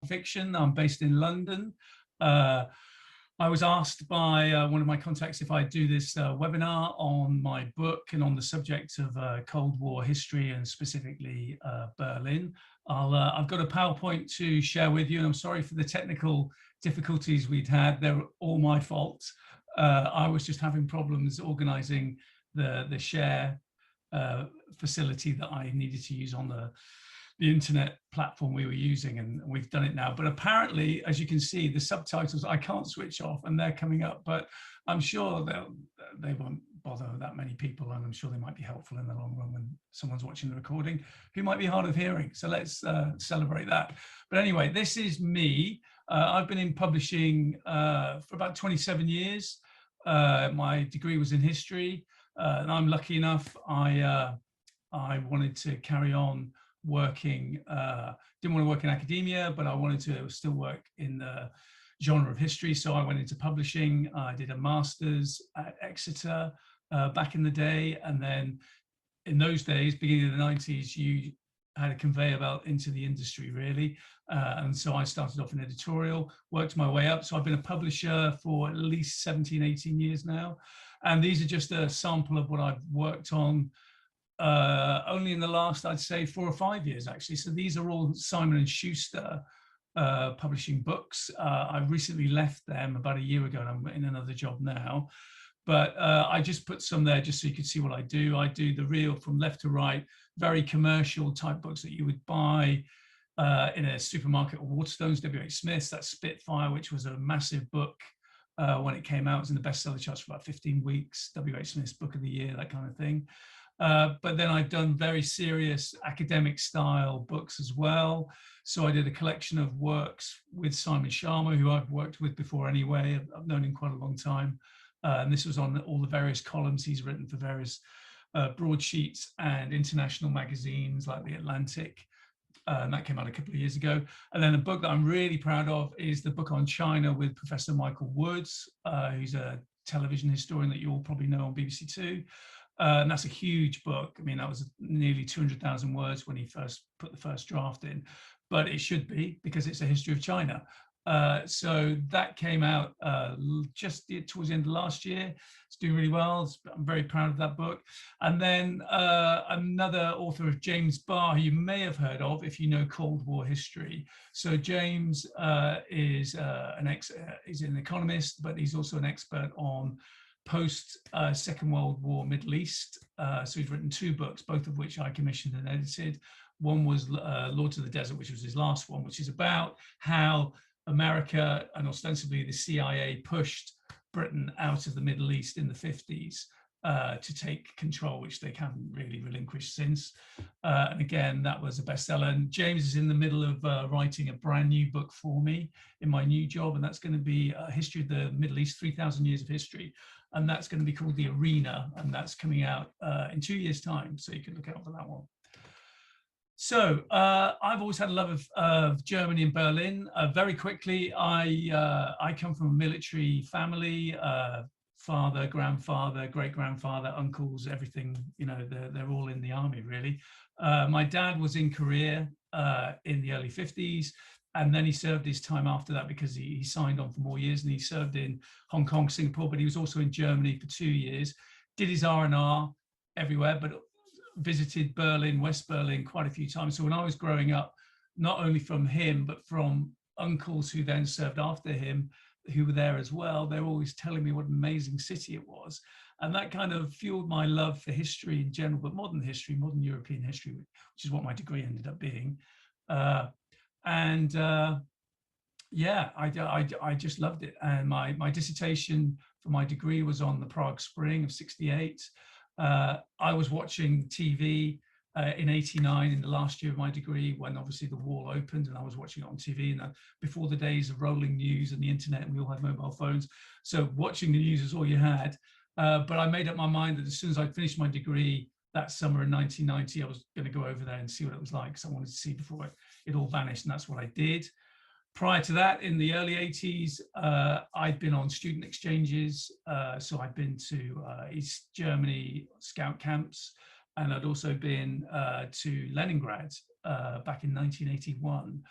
Nonfiction. I'm based in London. I was asked by one of my contacts if I'd do this webinar on my book and on the subject of Cold War history and specifically Berlin. I've got a PowerPoint to share with you, and I'm sorry for the technical difficulties we'd had. They're all my fault. I was just having problems organizing the share facility that I needed to use on the internet platform we were using, and we've done it now. But apparently, as you can see, the subtitles I can't switch off and they're coming up, but I'm sure they won't bother that many people, and I'm sure they might be helpful in the long run when someone's watching the recording who might be hard of hearing. So let's celebrate that. But anyway, this is me. I've been in publishing for about 27 years. My degree was in history, and I'm lucky enough, I wanted to carry on working, didn't want to work in academia, but I wanted to still work in the genre of history. So I went into publishing. I did a master's at Exeter back in the day. And then in those days, beginning of the 90s, you had a conveyor belt into the industry, really. And so I started off in editorial, worked my way up. So I've been a publisher for at least 17, 18 years now. And these are just a sample of what I've worked on only in the last, I'd say, 4 or 5 years, actually. So these are all Simon & Schuster publishing books. I recently left them about a year ago, and I'm in another job now. But I just put some there just so you could see what I do. I do the real, from left to right, very commercial type books that you would buy in a supermarket or Waterstones, W.H. Smith's. That's Spitfire, which was a massive book when it came out. It was in the bestseller charts for about 15 weeks, W.H. Smith's Book of the Year, that kind of thing. But then I've done very serious academic style books as well. So I did a collection of works with Simon Schama, who I've worked with before anyway. I've known him quite a long time. And this was on all the various columns he's written for various broadsheets and international magazines like The Atlantic. And that came out a couple of years ago. And then a book that I'm really proud of is the book on China with Professor Michael Woods, who's a television historian that you all probably know on BBC Two. And that's a huge book. I mean, that was nearly 200,000 words when he first put the first draft in, but it should be, because it's a history of China. So that came out just towards the end of last year. It's doing really well. I'm very proud of that book. And then another author of James Barr, who you may have heard of if you know Cold War history. So James is an economist, but he's also an expert on post Second World War Middle East. So he's written 2 books, both of which I commissioned and edited. One was Lords of the Desert, which was his last one, which is about how America and ostensibly the CIA pushed Britain out of the Middle East in the 50s to take control, which they haven't really relinquished since. And again, that was a bestseller. And James is in the middle of writing a brand new book for me in my new job, and that's going to be a history of the Middle East, 3,000 years of history. And that's going to be called The Arena, and that's coming out in 2 years' time, so you can look out for that one. So I've always had a love of Germany and Berlin. Very quickly, I come from a military family, father, grandfather, great-grandfather, uncles, everything, you know, they're all in the army, really. My dad was in Korea in the early 50s, and then he served his time after that because he signed on for more years, and he served in Hong Kong, Singapore, but he was also in Germany for 2 years, did his R&R everywhere, but visited Berlin, West Berlin quite a few times. So when I was growing up, not only from him, but from uncles who then served after him, who were there as well, they were always telling me what an amazing city it was. And that kind of fueled my love for history in general, but modern history, modern European history, which is what my degree ended up being. Yeah, I just loved it. And my dissertation for my degree was on the Prague Spring of '68. I was watching TV in '89, in the last year of my degree, when obviously the wall opened, and I was watching it on TV, and before the days of rolling news and the internet, and we all had mobile phones. So watching the news is all you had. But I made up my mind that as soon as I finished my degree that summer in 1990, I was going to go over there and see what it was like, because I wanted to see before it all vanished, and that's what I did. Prior to that, in the early 80s, I'd been on student exchanges. So I'd been to East Germany scout camps, and I'd also been to Leningrad back in 1981,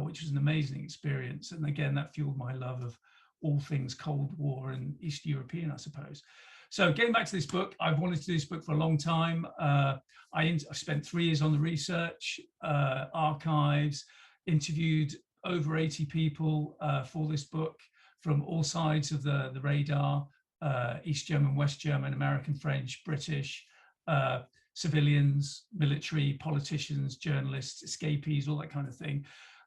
which was an amazing experience. And again, that fueled my love of all things Cold War and East European, I suppose. So getting back to this book, I've wanted to do this book for a long time. I spent 3 years on the research, archives, interviewed over 80 people for this book from all sides of the radar, East German, West German, American, French, British, civilians, military, politicians, journalists, escapees, all that kind of thing.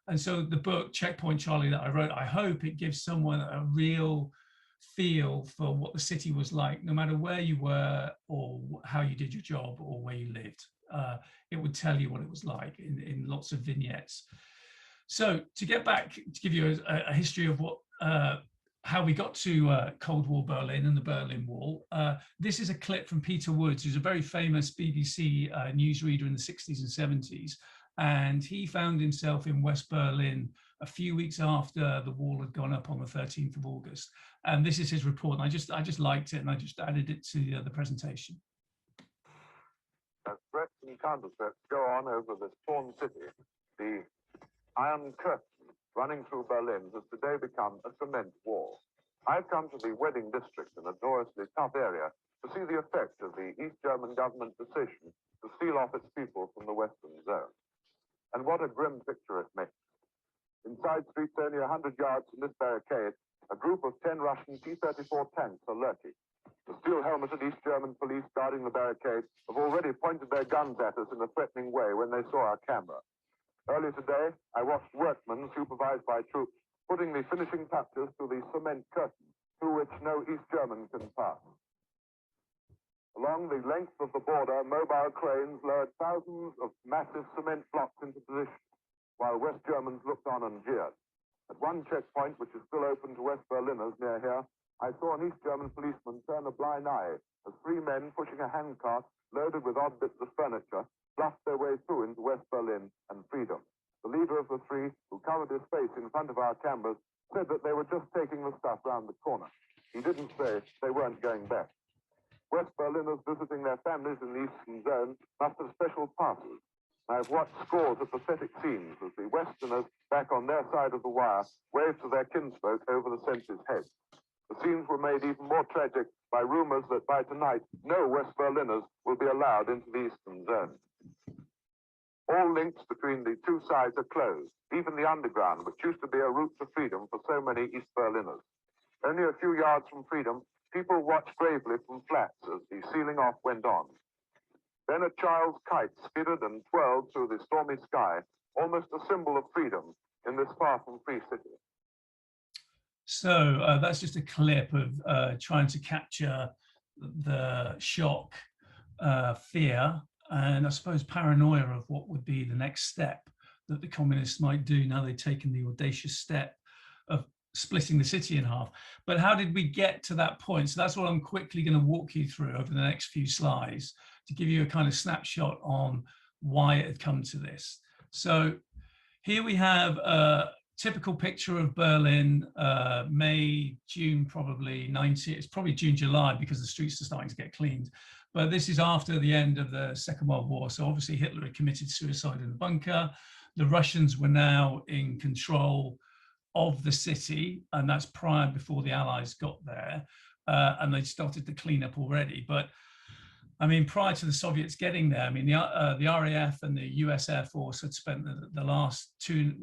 And so the book, Checkpoint Charlie, that I wrote, I hope it gives someone a real feel for what the city was like, no matter where you were or how you did your job or where you lived. It would tell you what it was like in lots of vignettes. So to get back, to give you a history of what how we got to Cold War Berlin and the Berlin Wall. This is a clip from Peter Woods, who's a very famous BBC newsreader in the 60s and 70s. And he found himself in West Berlin a few weeks after the wall had gone up on the 13th of August. And this is his report. And I just liked it, and I just added it to the presentation. As threats and counter-threats go on over this torn city, the Iron Curtain running through Berlin has today become a cement wall. I've come to the wedding district, a notoriously tough area, to see the effect of the East German government decision to seal off its people from the Western zone. And what a grim picture it makes. Inside streets only 100 yards from this barricade, a group of 10 Russian T-34 tanks are lurking. The steel-helmeted East German police guarding the barricade have already pointed their guns at us in a threatening way when they saw our camera. Earlier today, I watched workmen supervised by troops putting the finishing touches to the cement curtain through which no East German can pass. Along the length of the border, mobile cranes lowered thousands of massive cement blocks into position, while West Germans looked on and jeered. At one checkpoint, which is still open to West Berliners near here, I saw an East German policeman turn a blind eye as 3 men pushing a handcart loaded with odd bits of furniture bluffed their way through into West Berlin and freedom. The leader of the 3, who covered his face in front of our cameras, said that they were just taking the stuff round the corner. He didn't say they weren't going back. West Berliners visiting their families in the Eastern Zone must have special passes. I've watched scores of pathetic scenes as the Westerners, back on their side of the wire, waved to their kinsfolk over the sentries' heads. The scenes were made even more tragic by rumors that by tonight, no West Berliners will be allowed into the Eastern Zone. All links between the two sides are closed, even the underground, which used to be a route to freedom for so many East Berliners. Only a few yards from freedom, people watched gravely from flats as the sealing off went on. Then a child's kite skidded and twirled through the stormy sky, almost a symbol of freedom in this far from free city. So that's just a clip of trying to capture the shock, fear, and I suppose paranoia of what would be the next step that the communists might do now they've taken the audacious step of splitting the city in half. But how did we get to that point? So that's what I'm quickly going to walk you through over the next few slides to give you a kind of snapshot on why it had come to this. So here we have a typical picture of Berlin, May, June, probably 90, it's probably June, July, because the streets are starting to get cleaned. But this is after the end of the Second World War. So obviously Hitler had committed suicide in the bunker. The Russians were now in control of the city, and that's prior before the Allies got there. And they started to clean up already. But I mean, prior to the Soviets getting there, I mean, the RAF and the US Air Force had spent the last 2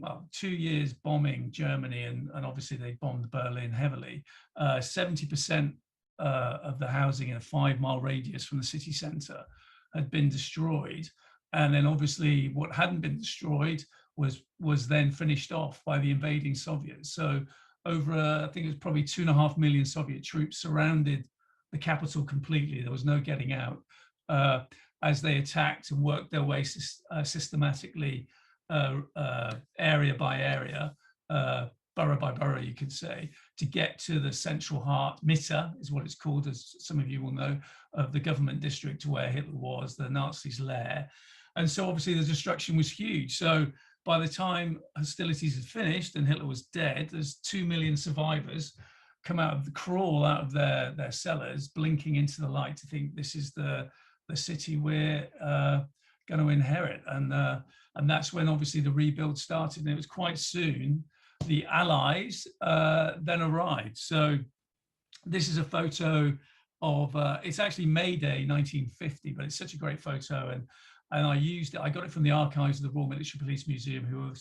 years bombing Germany, and obviously they bombed Berlin heavily. 70% of the housing in a 5-mile radius from the city centre had been destroyed. And then obviously what hadn't been destroyed was then finished off by the invading Soviets. So over, I think it was probably 2.5 million Soviet troops surrounded the capital completely. There was no getting out as they attacked and worked their way systematically, area by area, borough by borough, you could say, to get to the central heart. Mitte is what it's called, as some of you will know, of the government district where Hitler was, the Nazis' lair. And so obviously the destruction was huge. So by the time hostilities had finished and Hitler was dead, there's 2 million survivors crawl out of their cellars, blinking into the light to think this is the city we're going to inherit. And that's when obviously the rebuild started, and it was quite soon the Allies then arrived. So this is a photo of, it's actually May Day 1950, but it's such a great photo. And I used it, I got it from the archives of the Royal Military Police Museum, who were,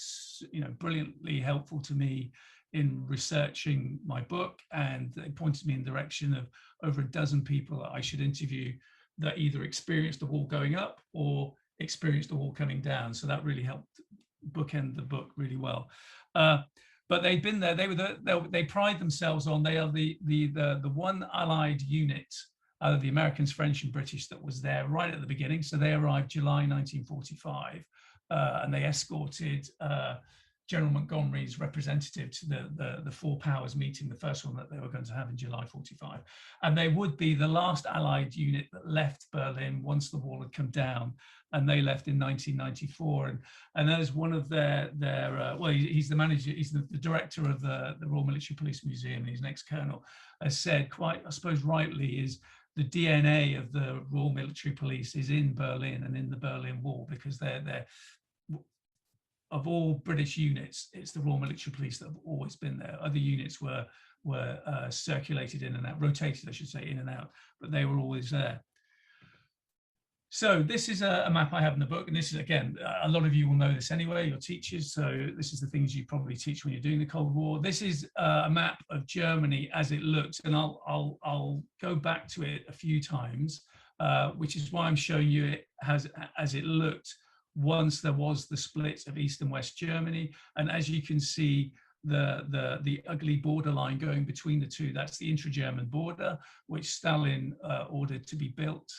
brilliantly helpful to me in researching my book. And they pointed me in the direction of over a dozen people that I should interview that either experienced the wall going up or experienced the wall coming down. So that really helped bookend the book really well. But they'd been there. They pride themselves on, they are the one Allied unit out of the Americans, French, and British that was there right at the beginning. So they arrived July 1945, and they escorted General Montgomery's representative to the Four Powers meeting, the first one that they were going to have in July 45. And they would be the last Allied unit that left Berlin once the wall had come down, and they left in 1994. And as one of their well, he's the manager, he's the director of the Royal Military Police Museum, and he's an ex-colonel, has said quite, I suppose rightly, is the DNA of the Royal Military Police is in Berlin and in the Berlin Wall, because they're of all British units, it's the Royal Military Police that have always been there. Other units were circulated in and out, rotated, I should say, in and out, but they were always there. So this is a map I have in the book, and this is, again, a lot of you will know this anyway, you're teachers, so this is the things you probably teach when you're doing the Cold War. This is a map of Germany as it looked, and I'll go back to it a few times, which is why I'm showing you it as it looked once there was the split of East and West Germany. And as you can see, the ugly borderline going between the two, that's the intra-German border, which Stalin ordered to be built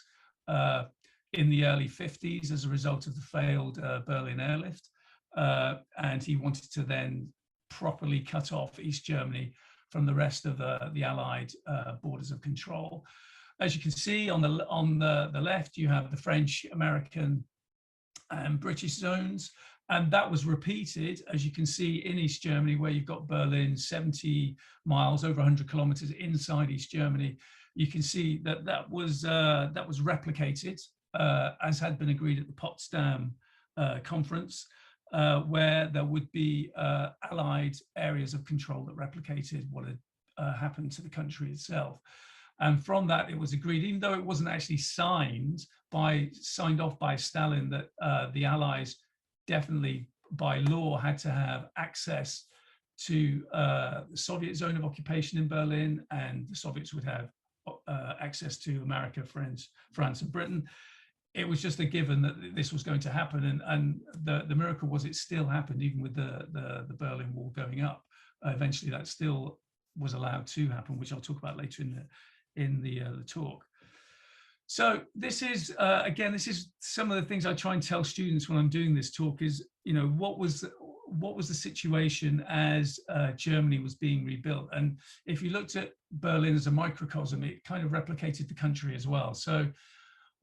in the early 50s as a result of the failed Berlin airlift. And he wanted to then properly cut off East Germany from the rest of the Allied borders of control. As you can see on the left, you have the French, American, and British zones. And that was repeated, as you can see, in East Germany, where you've got Berlin 70 miles, over 100 kilometers inside East Germany. You can see that was replicated, as had been agreed at the Potsdam conference, where there would be Allied areas of control that replicated what had happened to the country itself. And from that, it was agreed, even though it wasn't actually signed off by Stalin, that the Allies definitely by law had to have access to the Soviet zone of occupation in Berlin, and the Soviets would have access to America, France, and Britain. It was just a given that this was going to happen, and the miracle was it still happened, even with the Berlin Wall going up. Eventually, that still was allowed to happen, which I'll talk about later in the talk. So this is again, this is some of the things I try and tell students when I'm doing this talk is, what was the situation as Germany was being rebuilt. And if you looked at Berlin as a microcosm, it kind of replicated the country as well. So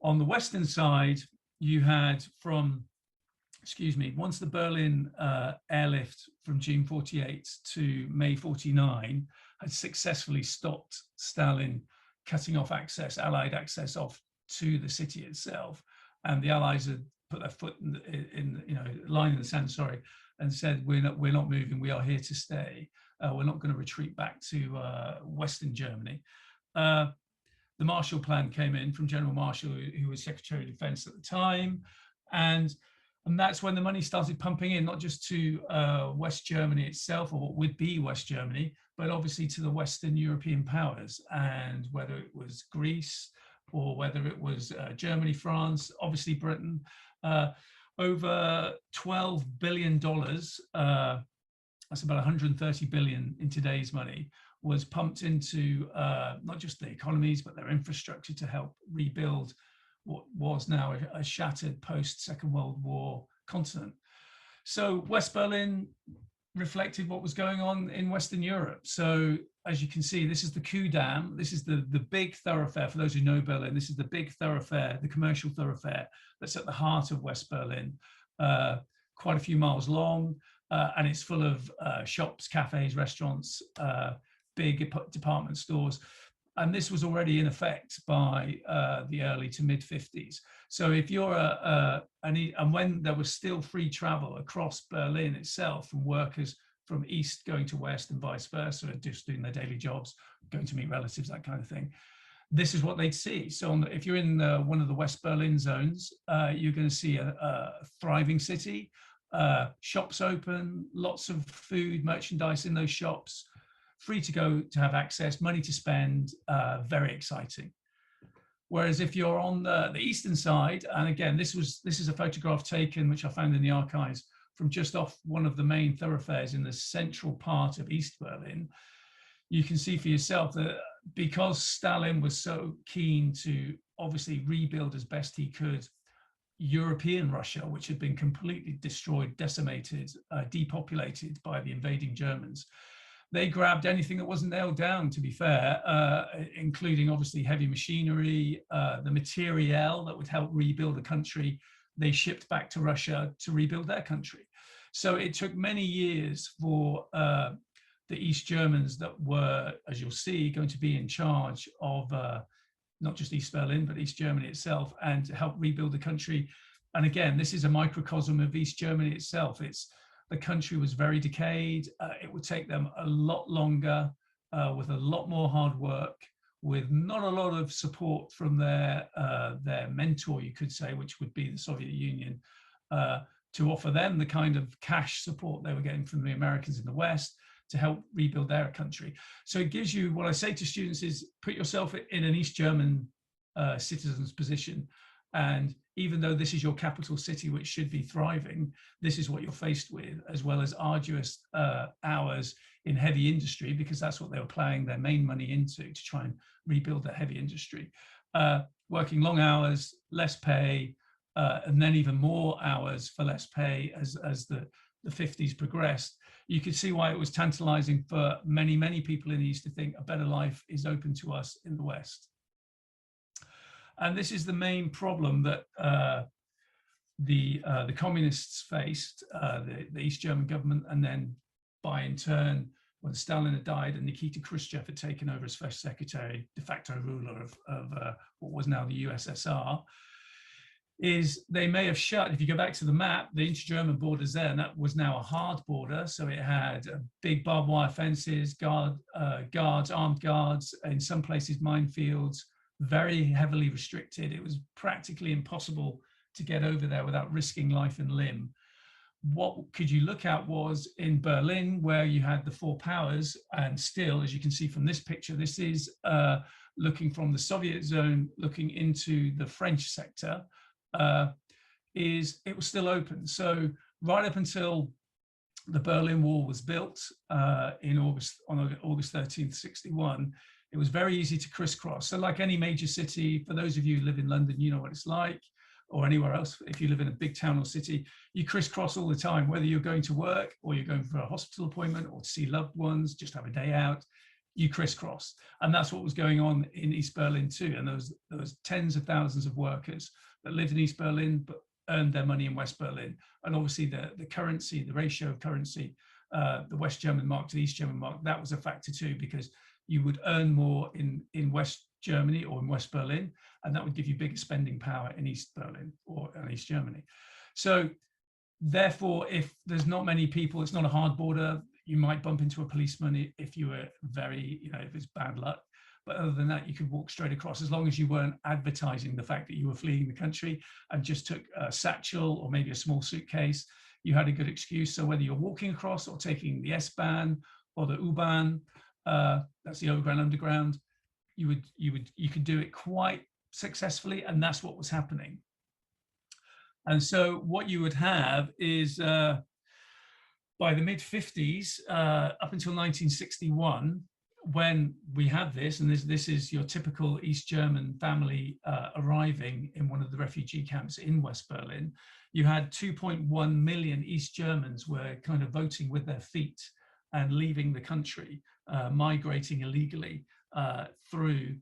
on the western side, you had once the Berlin airlift from June 48 to May 49 had successfully stopped Stalin cutting off Allied access off to the city itself, and the Allies had put their foot in line in the sand, and said, we're not moving, we are here to stay. We're not going to retreat back to Western Germany. The Marshall Plan came in from General Marshall, who was Secretary of Defense at the time, and that's when the money started pumping in, not just to West Germany itself, or what would be West Germany, but obviously to the Western European powers, and whether it was Greece or whether it was Germany, France, obviously Britain. Over $12 billion, that's about 130 billion in today's money, was pumped into not just the economies, but their infrastructure to help rebuild what was now a shattered post-Second World War continent. So West Berlin reflected what was going on in Western Europe. So as you can see, this is the Kudamm. This is the big thoroughfare. For those who know Berlin, this is the big thoroughfare, the commercial thoroughfare that's at the heart of West Berlin, quite a few miles long, and it's full of shops, cafes, restaurants, big department stores. and this was already in effect by the early to mid 50s. So if you're and when there was still free travel across Berlin itself from workers from east going to west and vice versa, just doing their daily jobs, going to meet relatives, that kind of thing, this is what they'd see. So if you're in one of the West Berlin zones, you're going to see a thriving city, shops open, lots of food, merchandise in those shops, free to go, to have access, money to spend, very exciting. Whereas if you're on the eastern side, and again, this is a photograph taken, which I found in the archives, from just off one of the main thoroughfares in the central part of East Berlin, you can see for yourself that because Stalin was so keen to obviously rebuild as best he could European Russia, which had been completely destroyed, decimated, depopulated by the invading Germans, they grabbed anything that wasn't nailed down, to be fair, including obviously heavy machinery, the materiel that would help rebuild a country. They shipped back to Russia to rebuild their country. So it took many years for the East Germans that were, as you'll see, going to be in charge of not just East Berlin, but East Germany itself, and to help rebuild the country. And again, this is a microcosm of East Germany itself. The country was very decayed. It would take them a lot longer, with a lot more hard work, with not a lot of support from their mentor, you could say, which would be the Soviet Union, to offer them the kind of cash support they were getting from the Americans in the West to help rebuild their country. So it gives you, what I say to students is, put yourself in an East German citizen's position. And even though this is your capital city, which should be thriving, this is what you're faced with, as well as arduous hours in heavy industry, because that's what they were plowing their main money into, to try and rebuild their heavy industry. Working long hours, less pay, and then even more hours for less pay as the 50s progressed. You could see why it was tantalizing for many, many people in the East to think a better life is open to us in the West. And this is the main problem that the communists faced, the East German government, and then by in turn, when Stalin had died and Nikita Khrushchev had taken over as first secretary, de facto ruler of what was now the USSR, is they may have shut, if you go back to the map, the inter-German borders there, and that was now a hard border. So it had big barbed wire fences, armed guards, in some places minefields, very heavily restricted. It was practically impossible to get over there without risking life and limb. What could you look at was in Berlin, where you had the four powers, and still, as you can see from this picture, this is looking from the Soviet zone, looking into the French sector, it was still open. So right up until the Berlin Wall was built on August 13th, 61, it was very easy to crisscross. So like any major city, for those of you who live in London, you know what it's like, or anywhere else. If you live in a big town or city, you crisscross all the time, whether you're going to work or you're going for a hospital appointment or to see loved ones, just have a day out, you crisscross. And that's what was going on in East Berlin too. And there was tens of thousands of workers that lived in East Berlin, but earned their money in West Berlin. And obviously the currency, the ratio of currency, the West German mark to the East German mark, that was a factor too, because you would earn more in West Germany or in West Berlin, and that would give you bigger spending power in East Berlin or in East Germany. So therefore, if there's not many people, it's not a hard border, you might bump into a policeman if you were very, if it's bad luck. But other than that, you could walk straight across, as long as you weren't advertising the fact that you were fleeing the country and just took a satchel or maybe a small suitcase, you had a good excuse. So whether you're walking across or taking the S-Bahn or the U-Bahn, that's the overground underground, you could do it quite successfully, and that's what was happening. And so what you would have is by the mid-50s, up until 1961, when we had this, and this is your typical East German family arriving in one of the refugee camps in West Berlin, you had 2.1 million East Germans were kind of voting with their feet and leaving the country, migrating illegally through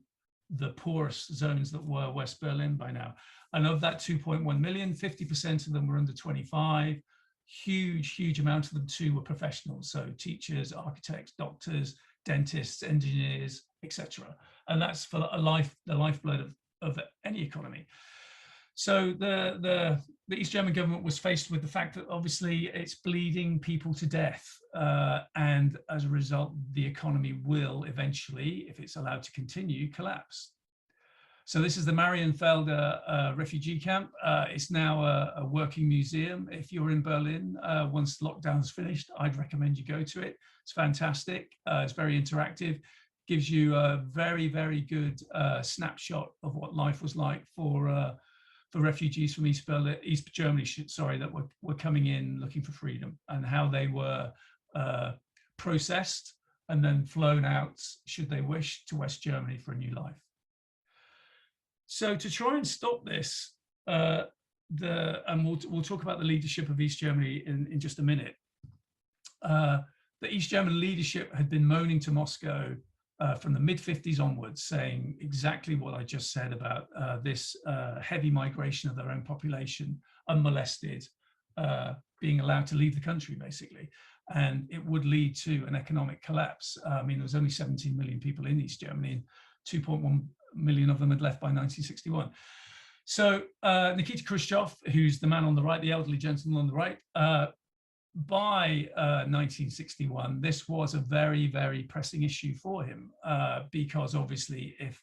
the poorest zones that were West Berlin by now. And of that 2.1 million, 50% of them were under 25. Huge amount of them too were professionals. So teachers, architects, doctors, dentists, engineers, etc. And that's for the lifeblood of any economy. So the East German government was faced with the fact that obviously it's bleeding people to death, and as a result, the economy will eventually, if it's allowed to continue, collapse. So this is the Marion Felder refugee camp. It's now a working museum. If you're in Berlin, once lockdown's finished, I'd recommend you go to it. It's fantastic. It's very interactive. Gives you a very, very good snapshot of what life was like for refugees from East Germany, that were coming in looking for freedom, and how they were processed and then flown out, should they wish, to West Germany for a new life. So to try and stop this, and we'll talk about the leadership of East Germany in just a minute. The East German leadership had been moaning to Moscow from the mid-50s onwards, saying exactly what I just said about this heavy migration of their own population, unmolested, being allowed to leave the country, basically. And it would lead to an economic collapse. I mean, there was only 17 million people in East Germany, and 2.1 million of them had left by 1961. So Nikita Khrushchev, who's the man on the right, the elderly gentleman on the right, by 1961, this was a very, very pressing issue for him, because obviously, if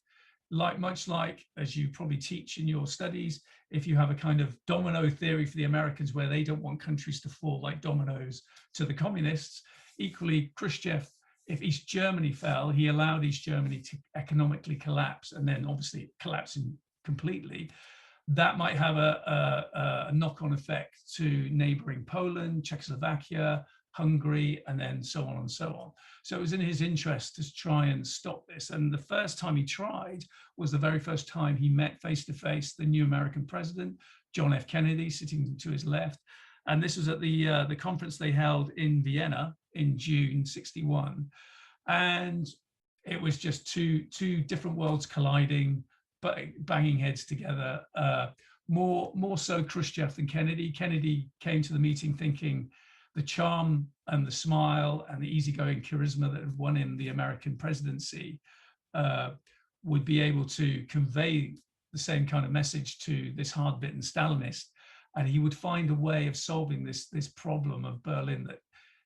much like as you probably teach in your studies, if you have a kind of domino theory for the Americans where they don't want countries to fall like dominoes to the communists, equally Khrushchev, if East Germany fell, he allowed East Germany to economically collapse, and then obviously collapsing completely. That might have a knock-on effect to neighboring Poland, Czechoslovakia, Hungary, and then so on and so on. So it was in his interest to try and stop this. And the first time he tried was the very first time he met face-to-face the new American president, John F. Kennedy, sitting to his left. And this was at the conference they held in Vienna in June '61. And it was just two different worlds colliding, but banging heads together. More so Khrushchev than Kennedy. Kennedy came to the meeting thinking the charm and the smile and the easygoing charisma that had won him the American presidency would be able to convey the same kind of message to this hard-bitten Stalinist, and he would find a way of solving this problem of Berlin that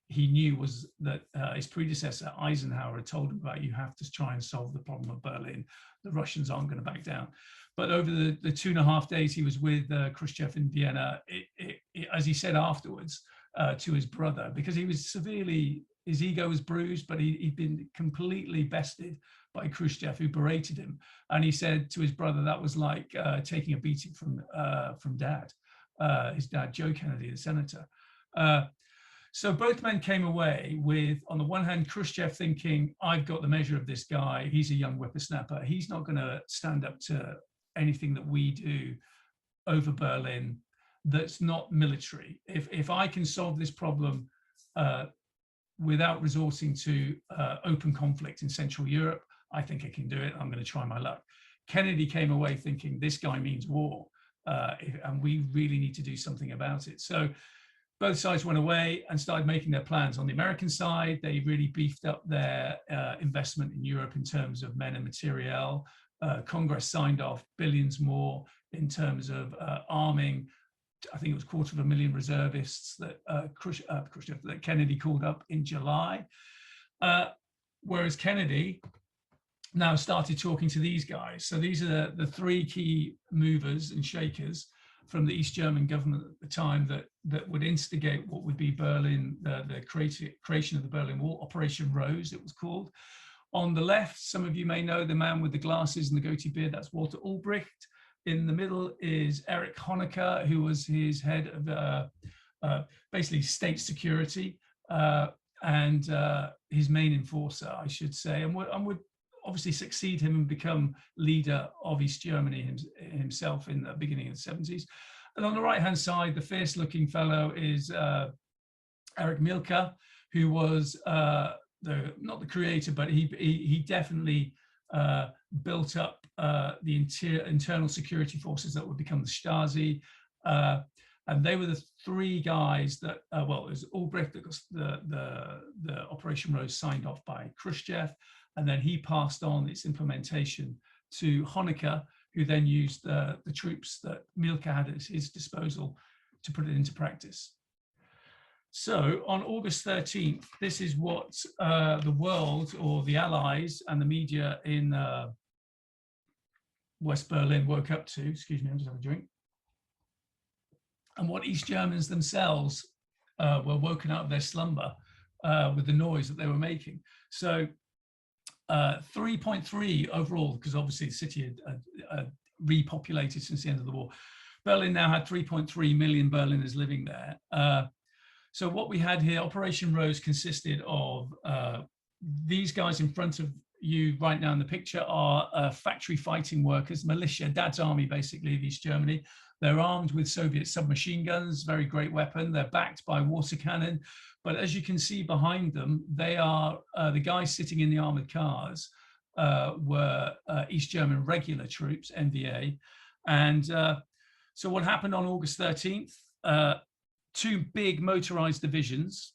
he knew was that his predecessor Eisenhower had told him about. You have to try and solve the problem of Berlin. The Russians aren't going to back down. But over the 2.5 days he was with Khrushchev in Vienna, as he said afterwards to his brother, because he was his ego was bruised, but he'd been completely bested by Khrushchev, who berated him. And he said to his brother that was like taking a beating from dad, his dad, Joe Kennedy, the senator. So both men came away with, on the one hand, Khrushchev thinking, I've got the measure of this guy. He's a young whippersnapper. He's not going to stand up to anything that we do over Berlin that's not military. If I can solve this problem without resorting to open conflict in Central Europe, I think I can do it. I'm going to try my luck. Kennedy came away thinking this guy means war, and we really need to do something about it. So both sides went away and started making their plans. On the American side, they really beefed up their investment in Europe in terms of men and materiel. Congress signed off billions more in terms of arming. I think it was 250,000 reservists that that Kennedy called up in July. Whereas Kennedy now started talking to these guys. So these are the three key movers and shakers from the East German government at the time that would instigate what would be Berlin, the creation of the Berlin Wall, Operation Rose, it was called. On the left, some of you may know the man with the glasses and the goatee beard, that's Walter Ulbricht. In the middle is Erich Honecker, who was his head of basically state security and his main enforcer, I should say, and would obviously succeed him and become leader of East Germany himself in the beginning of the 70s. And on the right-hand side, the fierce-looking fellow is Erich Mielke, who was not the creator, but he definitely built up the internal security forces that would become the Stasi. And they were the three guys that, well, it was Ulbricht that got the Operation Rose signed off by Khrushchev. and then he passed on its implementation to Honecker, who then used the troops that Mielke had at his disposal to put it into practice. So on August 13th, this is what the world, or the Allies and the media in West Berlin woke up to. Excuse me, I'm just having a drink. And what East Germans themselves were woken out of their slumber with the noise that they were making. So 3.3 overall, because obviously the city had repopulated since the end of the war. Berlin now had 3.3 million Berliners living there. So what we had here, Operation Rose, consisted of these guys in front of you right now in the picture are factory fighting workers, militia, Dad's army basically of East Germany. They're armed with Soviet submachine guns, very great weapon. They're backed by water cannon. But as you can see behind them, they are the guys sitting in the armored cars were East German regular troops, NVA. And so what happened on August 13th, two big motorized divisions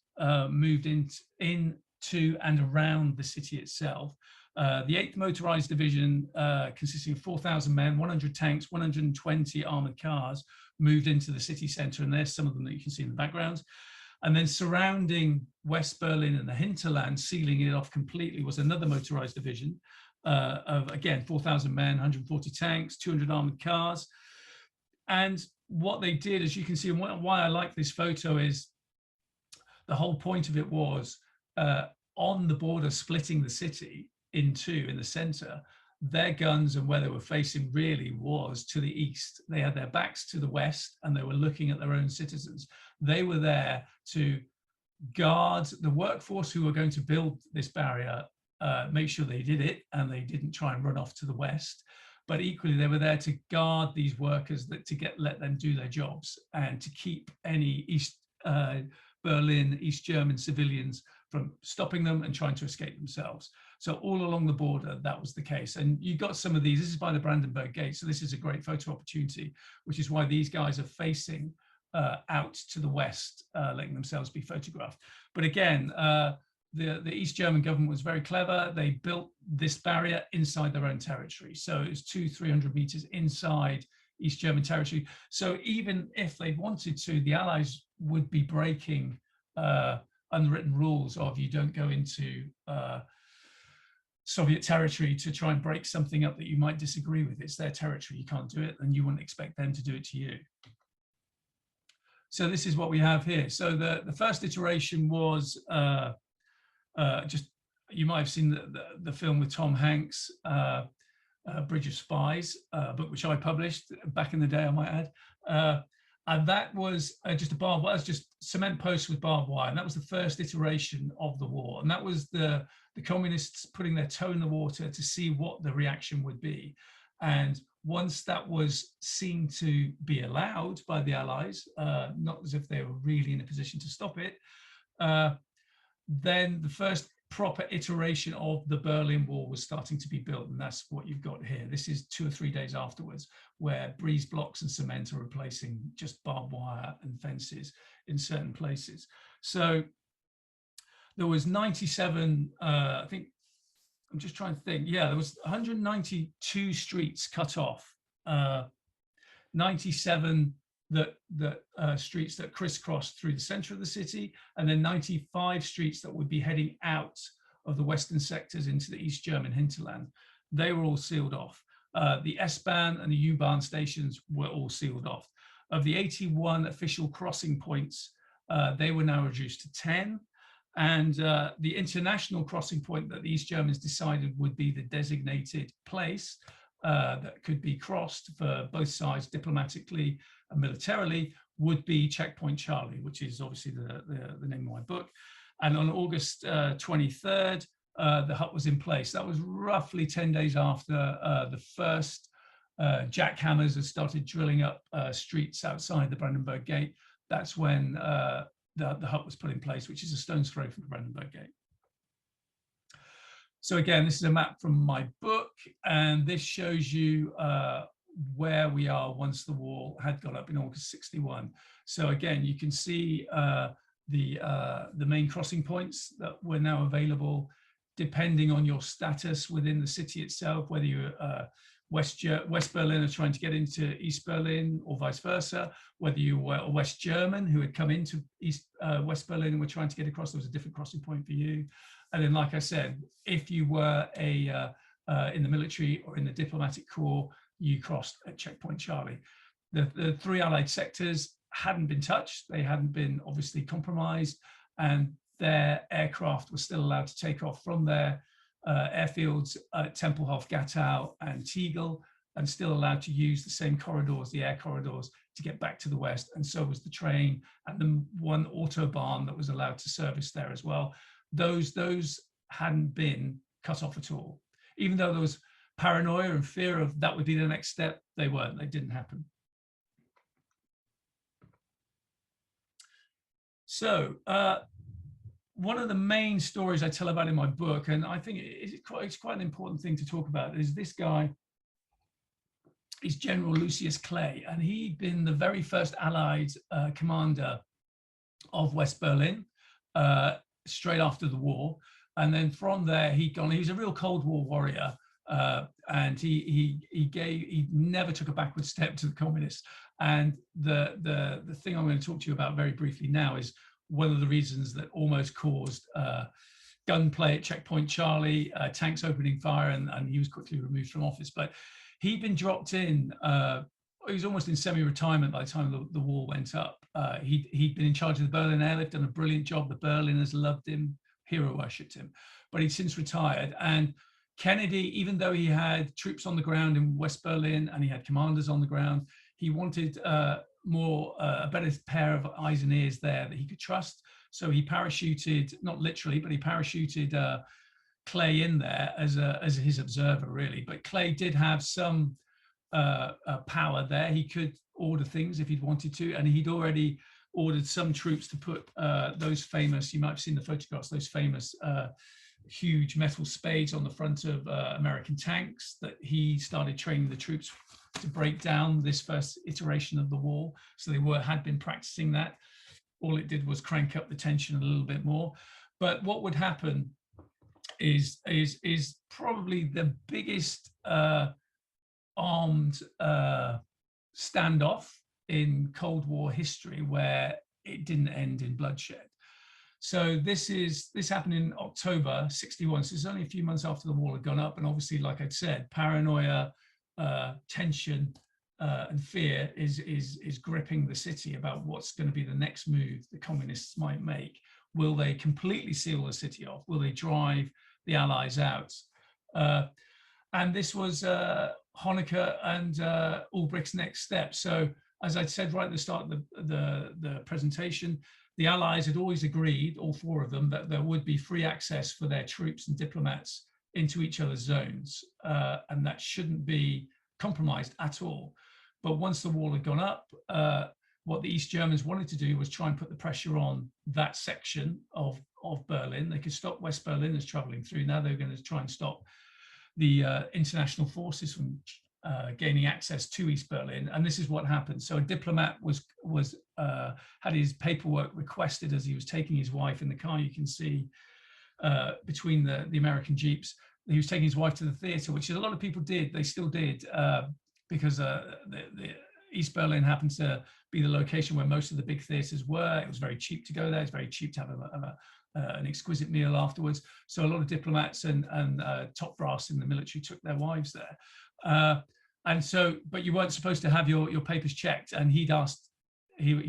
moved into and around the city itself. The 8th Motorized Division, consisting of 4,000 men, 100 tanks, 120 armored cars, moved into the city center, and there's some of them that you can see in the background. And then surrounding West Berlin and the hinterland, sealing it off completely, was another motorized division of, again, 4,000 men, 140 tanks, 200 armored cars. And what they did, as you can see, and why I like this photo is the whole point of it was on the border, splitting the city in two in the center, their guns and where they were facing really was to the east. They had their backs to the west and they were looking at their own citizens. They were there to guard the workforce who were going to build this barrier, make sure they did it and they didn't try and run off to the west. But equally, they were there to guard these workers, let them do their jobs and to keep any East Berlin, East German civilians from stopping them and trying to escape themselves. So all along the border, that was the case. And you got some of these. This is by the Brandenburg Gate. So this is a great photo opportunity, which is why these guys are facing out to the west, letting themselves be photographed. But again, the East German government was very clever. They built this barrier inside their own territory. So it was 200-300 meters inside East German territory. So even if they wanted to, the Allies would be breaking unwritten rules of you don't go into Soviet territory to try and break something up that you might disagree with. It's their territory, you can't do it, and you wouldn't expect them to do it to you. So this is what we have here. So the first iteration was just, you might have seen the film with Tom Hanks, Bridge of Spies, a book which I published back in the day, I might add. And that was just a barbed wire, just cement posts with barbed wire. And that was the first iteration of the war. And that was the communists putting their toe in the water to see what the reaction would be. And once that was seen to be allowed by the Allies, not as if they were really in a position to stop it, then the first proper iteration of the Berlin Wall was starting to be built, and that's what you've got here. This is 2 or 3 days afterwards, where breeze blocks and cement are replacing just barbed wire and fences in certain places. So there was 97, I think, I'm just trying to think, yeah, there was 192 streets cut off, 97 streets that crisscrossed through the center of the city, and then 95 streets that would be heading out of the western sectors into the East German hinterland. They were all sealed off. The S-Bahn and the U-Bahn stations were all sealed off. Of the 81 official crossing points, they were now reduced to 10. And the international crossing point that the East Germans decided would be the designated place that could be crossed for both sides diplomatically and militarily would be Checkpoint Charlie, which is obviously the name of my book. And on August 23rd, the hut was in place. That was roughly 10 days after the first jackhammers had started drilling up streets outside the Brandenburg Gate. That's when the hut was put in place, which is a stone's throw from the Brandenburg Gate. So again, this is a map from my book, and this shows you where we are once the wall had gone up in August 61. So again, you can see the main crossing points that were now available depending on your status within the city itself, whether you're West Berlin are trying to get into East Berlin or vice versa, whether you were a West German who had come into West Berlin and were trying to get across, there was a different crossing point for you. And then, like I said, if you were in the military or in the diplomatic corps, you crossed at checkpoint Charlie. The three Allied sectors hadn't been touched. They hadn't been obviously compromised, and their aircraft were still allowed to take off from their airfields at Tempelhof, Gatow and Tegel, and still allowed to use the same corridors, the air corridors, to get back to the west. And so was the train and the one autobahn that was allowed to service there as well. Those hadn't been cut off at all. Even though there was paranoia and fear of that would be the next step, they weren't, they didn't happen. So one of the main stories I tell about in my book, and I think it's quite an important thing to talk about, is this guy is General Lucius Clay, and he'd been the very first Allied commander of West Berlin straight after the war. And then from there, he was a real Cold War warrior, and he never took a backward step to the communists. And the thing I'm going to talk to you about very briefly now is one of the reasons that almost caused gunplay at Checkpoint Charlie, tanks opening fire, and he was quickly removed from office. But he'd been dropped in, he was almost in semi-retirement by the time the wall went up. He'd been in charge of the Berlin airlift, done a brilliant job. The Berliners loved him, hero worshipped him, but he'd since retired. And Kennedy, even though he had troops on the ground in West Berlin and he had commanders on the ground, he wanted a better pair of eyes and ears there that he could trust. So he parachuted, not literally, but he parachuted Clay in there as his observer, really. But Clay did have some power there. He could order things if he'd wanted to, and he'd already ordered some troops to put those famous, you might have seen the photographs, those famous huge metal spades on the front of American tanks that he started training the troops to break down this first iteration of the wall. So they had been practicing that. All it did was crank up the tension a little bit more. But what would happen is probably the biggest armed standoff in Cold War history where it didn't end in bloodshed. So this happened in October '61. So it's only a few months after the wall had gone up, and obviously, like I'd said, paranoia, tension, and fear is gripping the city about what's going to be the next move the communists might make. Will they completely seal the city off? Will they drive the Allies out? And this was Honecker and Ulbricht's next step. So, as I'd said right at the start of the presentation, the Allies had always agreed, all four of them, that there would be free access for their troops and diplomats into each other's zones, and that shouldn't be compromised at all. But once the wall had gone up, what the East Germans wanted to do was try and put the pressure on that section of Berlin. They could stop West Berliners traveling through. Now they're going to try and stop the international forces from gaining access to East Berlin, and this is what happened. So a diplomat had his paperwork requested as he was taking his wife in the car. You can see between the American Jeeps, he was taking his wife to the theater, which a lot of people did. They still did because the East Berlin happened to be the location where most of the big theaters were. It was very cheap to go there. It's very cheap to have an exquisite meal afterwards. So a lot of diplomats and top brass in the military took their wives there. And so, but you weren't supposed to have your papers checked. And he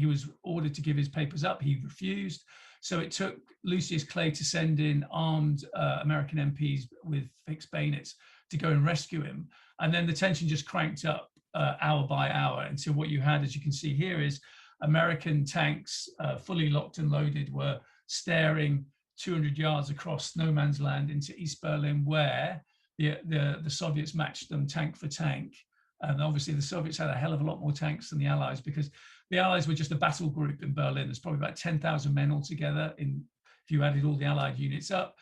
was ordered to give his papers up. He refused. So it took Lucius Clay to send in armed American MPs with fixed bayonets to go and rescue him. And then the tension just cranked up hour by hour. And so what you had, as you can see here, is American tanks, fully locked and loaded, were staring 200 yards across no man's land into East Berlin, where the Soviets matched them tank for tank. And obviously the Soviets had a hell of a lot more tanks than the Allies, because the Allies were just a battle group in Berlin. There's probably about 10,000 men altogether if you added all the Allied units up.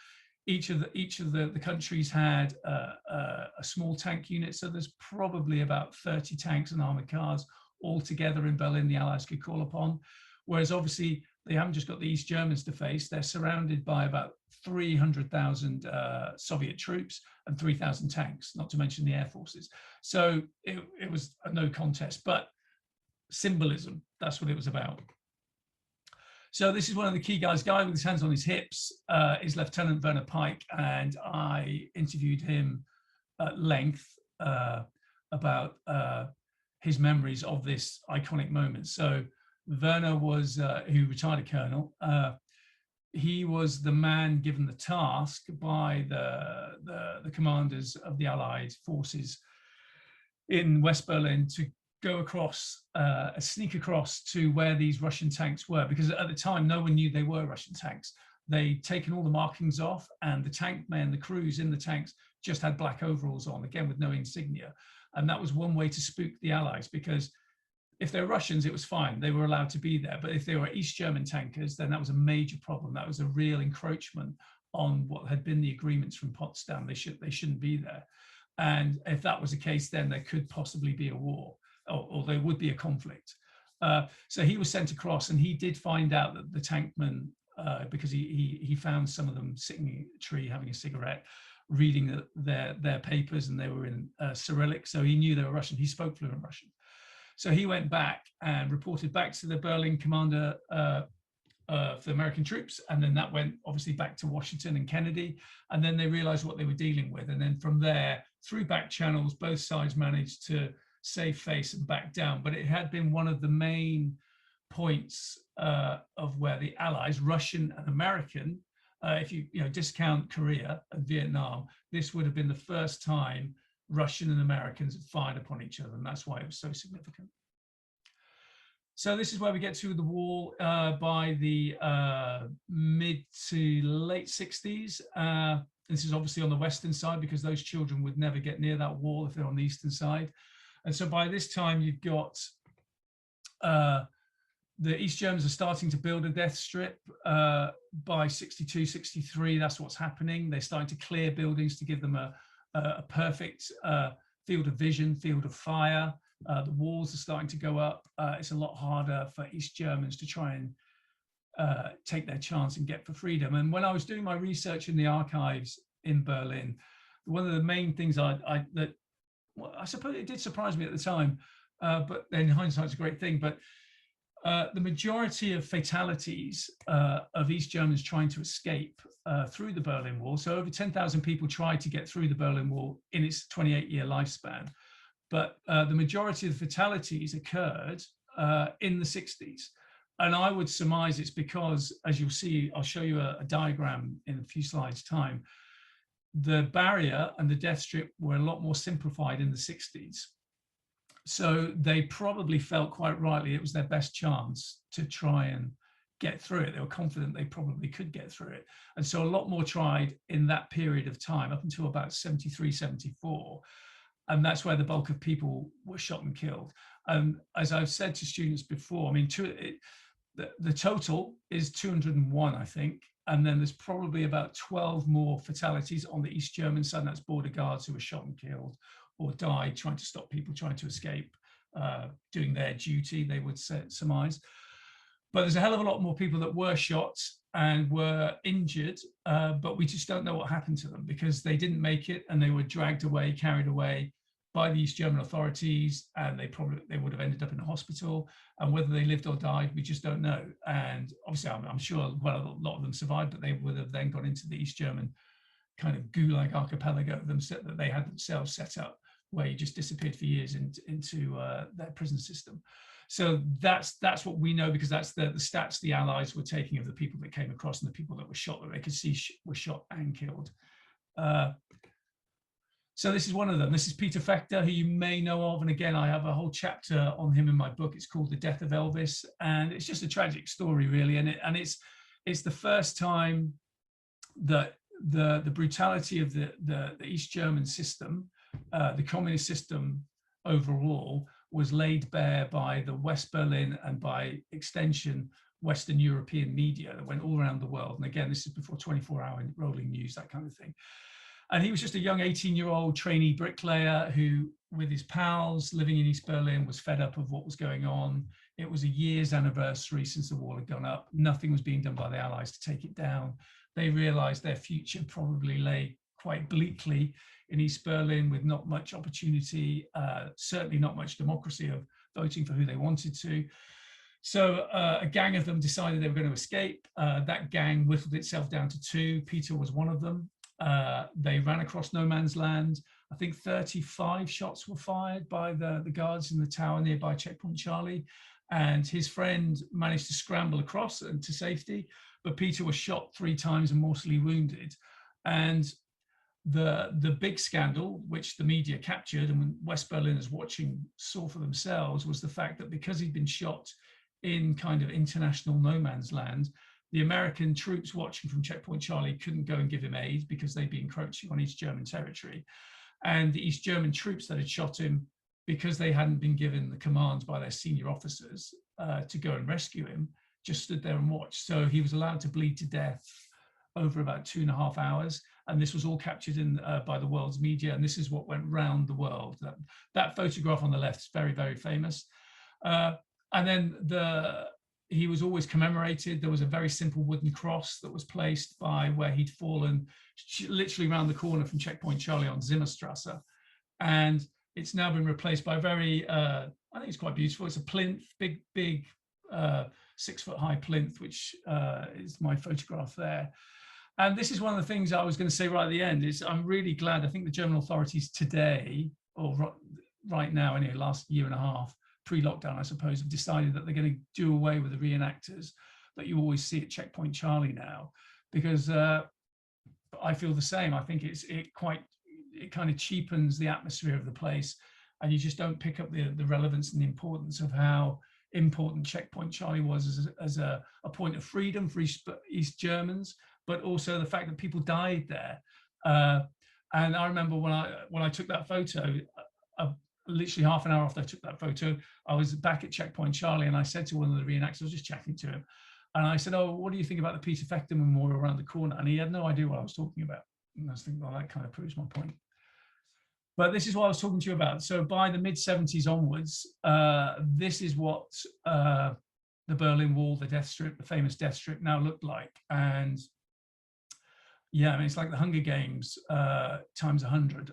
Each of the countries had a small tank unit. So there's probably about 30 tanks and armored cars all together in Berlin the Allies could call upon. Whereas obviously they haven't just got the East Germans to face, they're surrounded by about 300,000 Soviet troops and 3,000 tanks, not to mention the air forces. So it was a no contest, but symbolism, that's what it was about. So this is one of the key guys, guy with his hands on his hips, is Lieutenant Werner Pike, and I interviewed him at length about his memories of this iconic moment. So Werner was, who retired a colonel, he was the man given the task by the commanders of the Allied forces in West Berlin to go across, sneak across to where these Russian tanks were, because at the time no one knew they were Russian tanks. They'd taken all the markings off, and the tank men, the crews in the tanks, just had black overalls on, again with no insignia. And that was one way to spook the Allies, because if they're Russians, it was fine, they were allowed to be there. But if they were East German tankers, then that was a major problem. That was a real encroachment on what had been the agreements from Potsdam. They shouldn't be there. And if that was the case, then there could possibly be a war, or there would be a conflict. So he was sent across, and he did find out that the tankmen, because he found some of them sitting in a tree having a cigarette, reading their papers, and they were in Cyrillic, so he knew they were Russian. He spoke fluent Russian. So he went back and reported back to the Berlin commander for the American troops, and then that went obviously back to Washington and Kennedy, and then they realized what they were dealing with. And then from there, through back channels, both sides managed to save face and back down. But it had been one of the main points of where the Allies, Russian and American, if you discount Korea and Vietnam, this would have been the first time Russian and Americans had fired upon each other, and that's why it was so significant. So this is where we get to the wall by the mid to late 60s. This is obviously on the western side, because those children would never get near that wall if they're on the eastern side. And so by this time, you've got the East Germans are starting to build a death strip. By 62, 63, that's what's happening. They're starting to clear buildings to give them a perfect field of vision, field of fire. The walls are starting to go up. It's a lot harder for East Germans to try and take their chance and get for freedom. And when I was doing my research in the archives in Berlin, one of the main things I suppose it did surprise me at the time, but in hindsight it's a great thing, but the majority of fatalities of East Germans trying to escape through the Berlin Wall, so over 10,000 people tried to get through the Berlin Wall in its 28-year lifespan, but the majority of the fatalities occurred in the 60s. And I would surmise it's because, as you'll see, I'll show you a diagram in a few slides' time, the barrier and the death strip were a lot more simplified in the 60s. So they probably felt quite rightly it was their best chance to try and get through it. They were confident they probably could get through it. And so a lot more tried in that period of time, up until about 73, 74. And that's where the bulk of people were shot and killed. As I've said to students before, I mean, the total is 201, I think. And then there's probably about 12 more fatalities on the East German side. That's border guards who were shot and killed or died trying to stop people trying to escape, doing their duty, they would surmise. But there's a hell of a lot more people that were shot and were injured, but we just don't know what happened to them, because they didn't make it and they were dragged away, carried away by the East German authorities, and they would have ended up in a hospital. And whether they lived or died, we just don't know. And obviously, I'm sure a lot of them survived, but they would have then gone into the East German kind of gulag archipelago that they had themselves set up, where you just disappeared for years into their prison system. So that's what we know, because that's the stats the Allies were taking of the people that came across and the people that were shot, that they could see were shot and killed. So this is one of them. This is Peter Fechter, who you may know of. And again, I have a whole chapter on him in my book. It's called The Death of Elvis. And it's just a tragic story, really. And it's the first time that the brutality of the East German system, the communist system overall, was laid bare by the West Berlin and by extension Western European media that went all around the world. And again, this is before 24-hour rolling news, that kind of thing. And he was just a young 18-year-old trainee bricklayer who with his pals living in East Berlin, was fed up of what was going on. It was a year's anniversary since the wall had gone up. Nothing was being done by the Allies to take it down. They realized their future probably lay quite bleakly in East Berlin, with not much opportunity, certainly not much democracy of voting for who they wanted to. So a gang of them decided they were going to escape. That gang whittled itself down to 2. Peter was one of them. They ran across no man's land. I think 35 shots were fired by the guards in the tower nearby Checkpoint Charlie. And his friend managed to scramble across and to safety, but Peter was shot 3 times and mortally wounded. And the big scandal, which the media captured and when West Berliners watching saw for themselves, was the fact that because he'd been shot in kind of international no man's land, the American troops watching from Checkpoint Charlie couldn't go and give him aid because they'd be encroaching on East German territory. And the East German troops that had shot him, because they hadn't been given the commands by their senior officers to go and rescue him, just stood there and watched. So he was allowed to bleed to death over about 2.5 hours. And this was all captured in by the world's media. And this is what went round the world. That photograph on the left is very, very famous. And then he was always commemorated. There was a very simple wooden cross that was placed by where he'd fallen, literally around the corner from Checkpoint Charlie on Zimmerstrasse. And it's now been replaced by a very, I think it's quite beautiful. It's a plinth, big 6-foot-high plinth, which is my photograph there. And this is one of the things I was going to say right at the end, is I'm really glad. I think the German authorities today, or right now, anyway, last year and a half, pre-lockdown, I suppose, have decided that they're going to do away with the reenactors that you always see at Checkpoint Charlie now, because I feel the same. I think it kind of cheapens the atmosphere of the place, and you just don't pick up the relevance and the importance of how important Checkpoint Charlie was as a point of freedom for East Germans, but also the fact that people died there. And I remember when I took that photo, literally half an hour after I took that photo, I was back at Checkpoint Charlie, and I said to one of the reenactors, I was just chatting to him, and I said, "Oh, what do you think about the Peter Fechter Memorial around the corner?" And he had no idea what I was talking about. And I was thinking, well, that kind of proves my point. But this is what I was talking to you about. So by the mid-70s onwards, this is what the Berlin Wall, the Death Strip, the famous Death Strip now looked like. And yeah, I mean, it's like the Hunger Games times 100.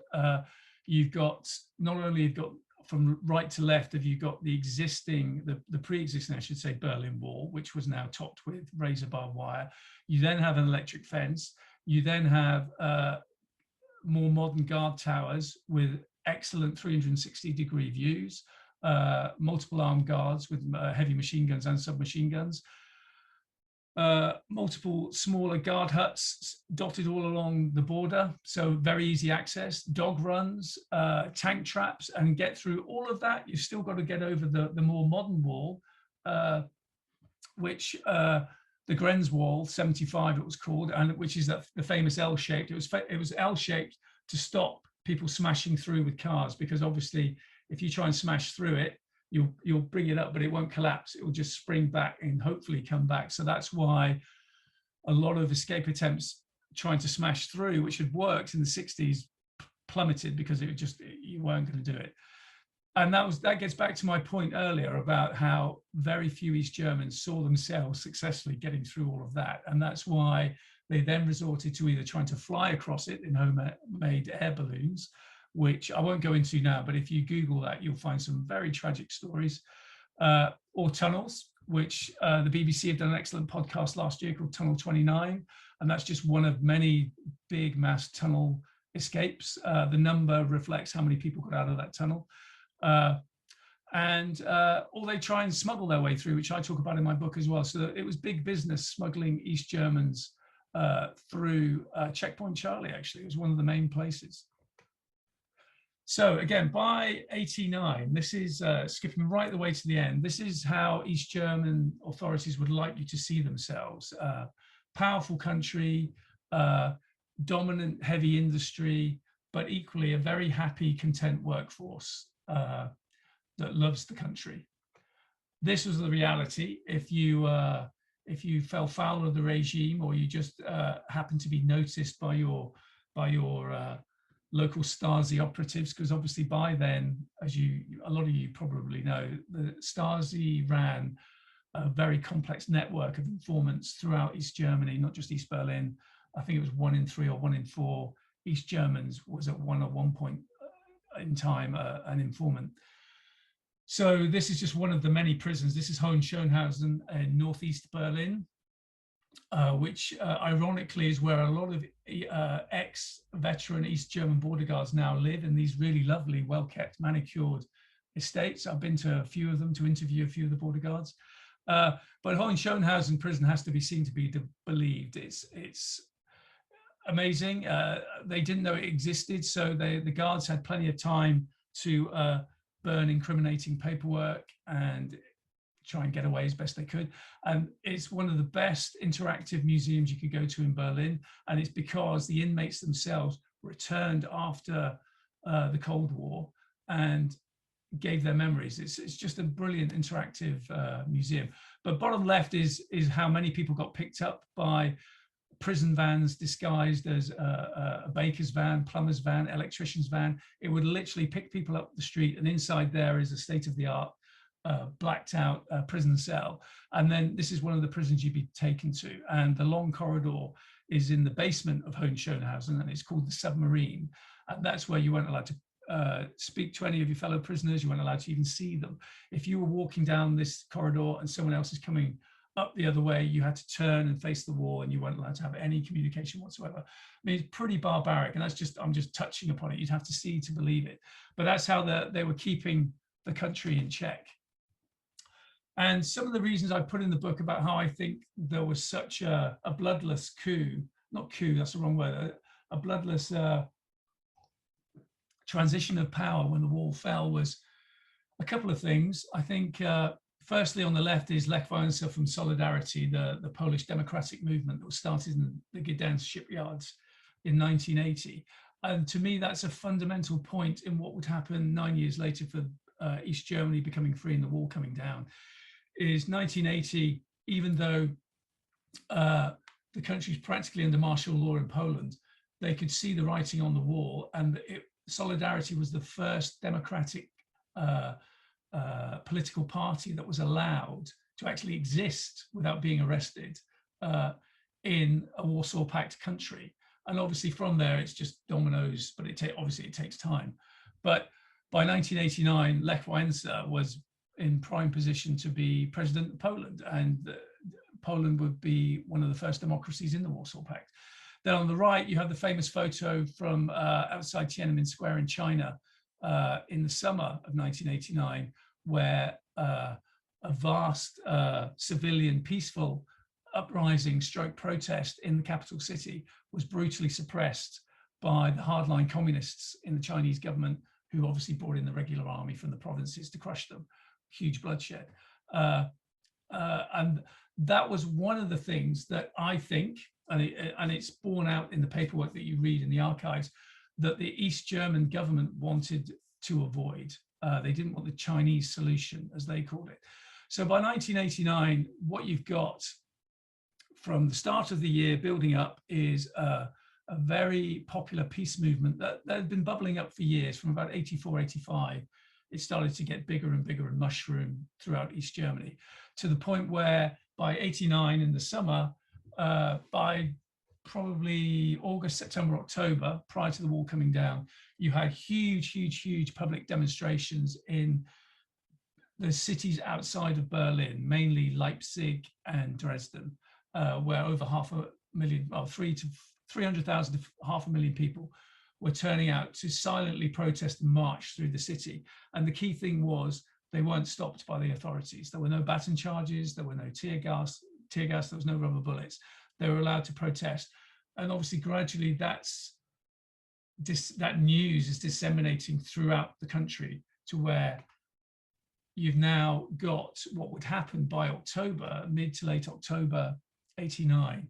You've got, not only you've got from right to left, have you got the existing, the pre-existing, I should say, Berlin Wall, which was now topped with razor barbed wire. You then have an electric fence. You then have more modern guard towers with excellent 360-degree views, multiple armed guards with heavy machine guns and submachine guns, multiple smaller guard huts dotted all along the border, so very easy access, dog runs, tank traps, and get through all of that. You've still got to get over the more modern wall, which the Grenz Wall, 75 it was called, and which is the famous L-shaped. It was L-shaped to stop people smashing through with cars, because obviously if you try and smash through it, you'll bring it up, but it won't collapse. It will just spring back and hopefully come back. So that's why a lot of escape attempts trying to smash through, which had worked in the 60s, plummeted because you weren't going to do it. And that gets back to my point earlier about how very few East Germans saw themselves successfully getting through all of that. And that's why they then resorted to either trying to fly across it in homemade air balloons, which I won't go into now, but if you Google that, you'll find some very tragic stories, or tunnels, which the BBC have done an excellent podcast last year called Tunnel 29. And that's just one of many big mass tunnel escapes. The number reflects how many people got out of that tunnel. Or they try and smuggle their way through, which I talk about in my book as well. So it was big business smuggling East Germans through Checkpoint Charlie, actually. It was one of the main places. So again, by 89, this is skipping right the way to the end. This is how East German authorities would like you to see themselves. Powerful country, dominant heavy industry, but equally a very happy, content workforce that loves the country. This was the reality. If you fell foul of the regime, or you just happened to be noticed by your local Stasi operatives, because obviously by then, as a lot of you probably know, the Stasi ran a very complex network of informants throughout East Germany, not just East Berlin. I think it was 1 in 3 or 1 in 4 East Germans was at one point in time an informant. So this is just one of the many prisons. This is Hohenschönhausen in northeast Berlin, which ironically is where a lot of ex-veteran East German border guards now live, in these really lovely, well-kept, manicured estates. I've been to a few of them to interview a few of the border guards. But Hohenschönhausen prison has to be seen to be believed. It's amazing. They didn't know it existed, so the guards had plenty of time to burn incriminating paperwork and try and get away as best they could. And it's one of the best interactive museums you could go to in Berlin. And it's because the inmates themselves returned after the Cold War and gave their memories. It's just a brilliant interactive museum. But bottom left is how many people got picked up by prison vans disguised as a baker's van, plumber's van, electrician's van. It would literally pick people up the street, and inside there is a state-of-the-art blacked out prison cell. And then this is one of the prisons you'd be taken to. And the long corridor is in the basement of Hohenschönhausen, and it's called the Submarine. And that's where you weren't allowed to speak to any of your fellow prisoners. You weren't allowed to even see them. If you were walking down this corridor and someone else is coming up the other way, you had to turn and face the wall, and you weren't allowed to have any communication whatsoever. I mean, it's pretty barbaric, and I'm just touching upon it. You'd have to see to believe it. But that's how they were keeping the country in check. And some of the reasons I put in the book about how I think there was such a bloodless coup, not coup, that's the wrong word, a bloodless transition of power when the wall fell, was a couple of things. I think firstly, on the left is Lech Wałęsa from Solidarity, the Polish democratic movement that was started in the Gdansk shipyards in 1980. And to me, that's a fundamental point in what would happen 9 years later for East Germany becoming free and the wall coming down. Is 1980, even though the country's practically under martial law in Poland, they could see the writing on the wall, and Solidarity was the first democratic political party that was allowed to actually exist without being arrested in a Warsaw Pact country. And obviously from there, it's just dominoes, but obviously it takes time. But by 1989, Lech Wałęsa was in prime position to be president of Poland, and Poland would be one of the first democracies in the Warsaw Pact. Then on the right, you have the famous photo from outside Tiananmen Square in China in the summer of 1989, where a vast civilian peaceful uprising stroke protest in the capital city was brutally suppressed by the hardline communists in the Chinese government, who obviously brought in the regular army from the provinces to crush them. Huge bloodshed. And that was one of the things that I think, and it's borne out in the paperwork that you read in the archives, that the East German government wanted to avoid. They didn't want the Chinese solution, as they called it. So by 1989, what you've got from the start of the year building up is a very popular peace movement that had been bubbling up for years. From about 84, 85, it started to get bigger and bigger and mushroom throughout East Germany, to the point where by 89 in the summer, by probably August, September, October, prior to the wall coming down, you had huge public demonstrations in the cities outside of Berlin, mainly Leipzig and Dresden, where over 500,000, well, 300,000 to 500,000 people were turning out to silently protest and march through the city. And the key thing was they weren't stopped by the authorities. There were no baton charges, there were no tear gas, there was no rubber bullets. They were allowed to protest. And obviously gradually that news is disseminating throughout the country, to where you've now got what would happen by October, mid to late October 89,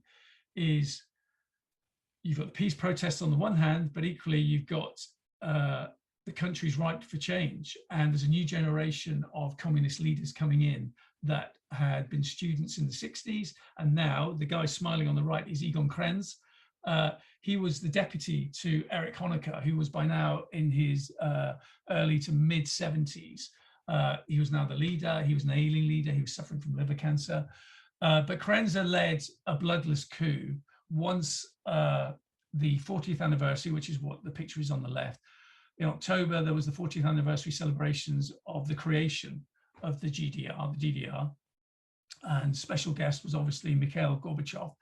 is you've got the peace protests on the one hand, but equally you've got the country's ripe for change. And there's a new generation of communist leaders coming in that had been students in the 60s. And now the guy smiling on the right is Egon Krenz, He was the deputy to Erich Honecker, who was by now in his early to mid 70s. He was now the leader. He was an ailing leader. He was suffering from liver cancer. But Krenzer led a bloodless coup once the 40th anniversary, which is what the picture is on the left. In October, there was the 40th anniversary celebrations of the creation of the DDR, and special guest was obviously Mikhail Gorbachev,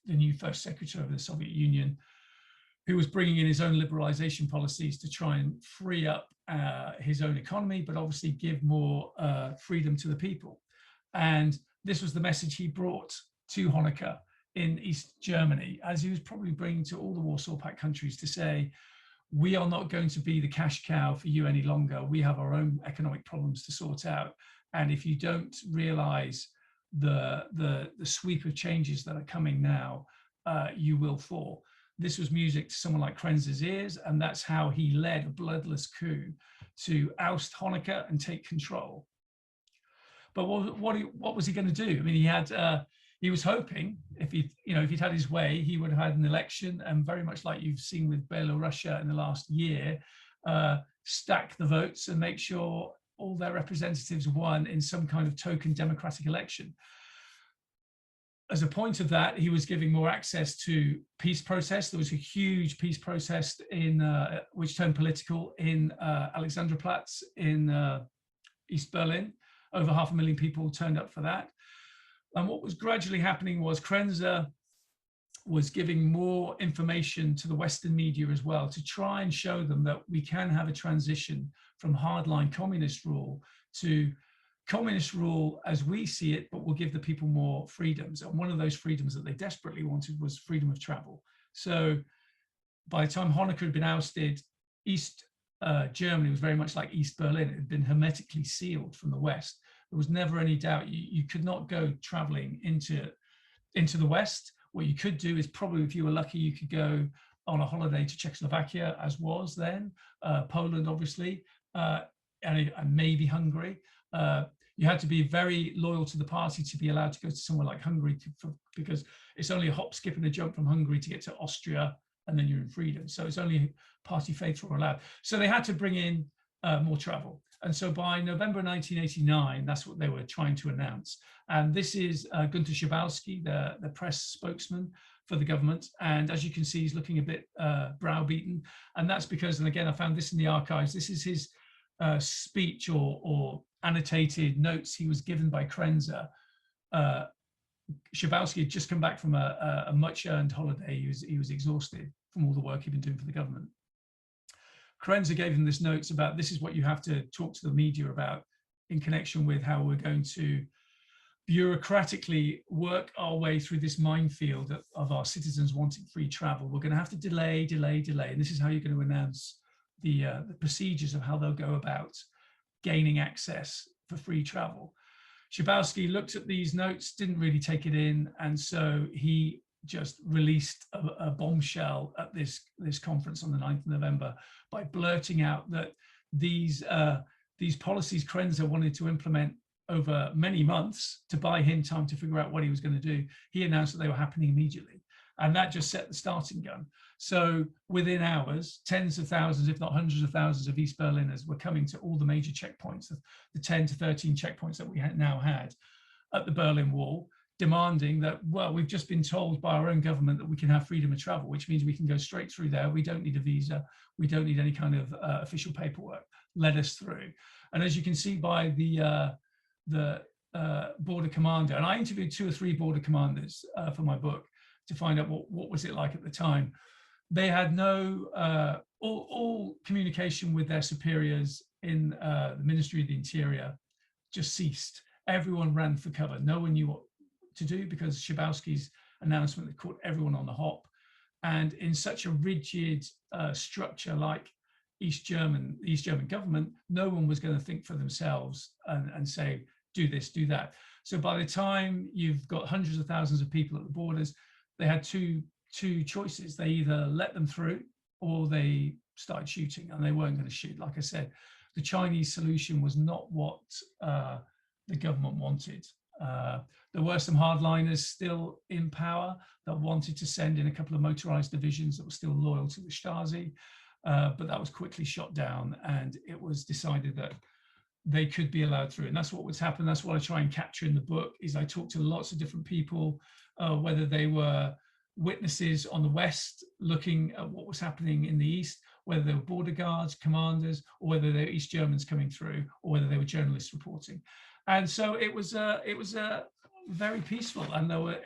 the new first secretary of the Soviet Union, who was bringing in his own liberalization policies to try and free up his own economy, but obviously give more freedom to the people. And this was the message he brought to Honecker in East Germany, as he was probably bringing to all the Warsaw Pact countries, to say, we are not going to be the cash cow for you any longer. We have our own economic problems to sort out. And if you don't realize the sweep of changes that are coming now, you will fall. This was music to someone like Krenzer's ears, and that's how he led a bloodless coup to oust Honecker and take control. But what was he going to do? I mean, he was hoping if he'd had his way, he would have had an election, and very much like you've seen with Belarus in the last year, stack the votes and make sure all their representatives won in some kind of token democratic election. As a point of that, he was giving more access to peace protests. There was a huge peace protest which turned political in Alexanderplatz in East Berlin. Over 500,000 people turned up for that. And what was gradually happening was Krenzer was giving more information to the Western media as well, to try and show them that we can have a transition from hardline communist rule to communist rule as we see it, but will give the people more freedoms. And one of those freedoms that they desperately wanted was freedom of travel. So by the time Honecker had been ousted, East Germany was very much like East Berlin. It had been hermetically sealed from the West. There was never any doubt you could not go traveling into the West. What you could do is probably, if you were lucky, you could go on a holiday to Czechoslovakia, as was then, Poland, obviously, and maybe Hungary. You had to be very loyal to the party to be allowed to go to somewhere like Hungary, because it's only a hop, skip, and a jump from Hungary to get to Austria, and then you're in freedom. So it's only party faithful allowed. So they had to bring in more travel. And so by November 1989, that's what they were trying to announce. And this is Günter Schabowski, the press spokesman for the government. And as you can see, he's looking a bit browbeaten. And that's because, and again, I found this in the archives, this is his speech or annotated notes he was given by Krenzer. Schabowski had just come back from a much-earned holiday. He was exhausted from all the work he'd been doing for the government. Krenzer gave him this notes about, this is what you have to talk to the media about in connection with how we're going to bureaucratically work our way through this minefield of our citizens wanting free travel. We're going to have to delay. And this is how you're going to announce the procedures of how they'll go about gaining access for free travel. Schabowski looked at these notes, didn't really take it in, and so he just released a bombshell at this conference on the 9th of November by blurting out that these policies Krenzer wanted to implement over many months to buy him time to figure out what he was going to do. He announced that they were happening immediately. And that just set the starting gun. So within hours, tens of thousands, if not hundreds of thousands of East Berliners were coming to all the major checkpoints, the 10 to 13 checkpoints that we now had at the Berlin Wall, demanding that, well, we've just been told by our own government that we can have freedom of travel, which means we can go straight through there. We don't need a visa. We don't need any kind of official paperwork. Let us through. And as you can see by the border commander, and I interviewed 2 or 3 border commanders for my book to find out what was it like at the time. They had no, all communication with their superiors in the Ministry of the Interior just ceased. Everyone ran for cover. No one knew what to do because Schabowski's announcement had caught everyone on the hop. And in such a rigid structure like the East German government, no one was going to think for themselves and say, do this, do that. So by the time you've got hundreds of thousands of people at the borders, they had two choices. They either let them through or they started shooting, and they weren't going to shoot. Like I said, the Chinese solution was not what the government wanted. There were some hardliners still in power that wanted to send in a couple of motorized divisions that were still loyal to the Stasi, but that was quickly shot down, and it was decided that they could be allowed through. And that's what was happening. That's what I try and capture in the book, is I talk to lots of different people, whether they were witnesses on the West looking at what was happening in the East, whether they were border guards, commanders, or whether they were East Germans coming through, or whether they were journalists reporting. And so it was very peaceful, and there were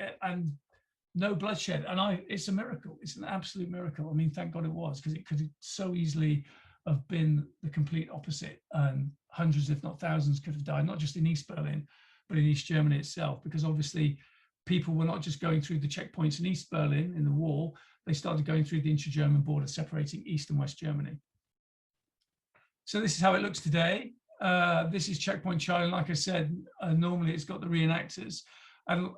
no bloodshed. And it's a miracle. It's an absolute miracle. I mean, thank God it was, because it could so easily have been the complete opposite, and hundreds, if not thousands, could have died, not just in East Berlin, but in East Germany itself, because obviously people were not just going through the checkpoints in East Berlin in the wall, they started going through the intra-German border separating East and West Germany. So this is how it looks today. This is Checkpoint Charlie. Like I said, normally it's got the reenactors. And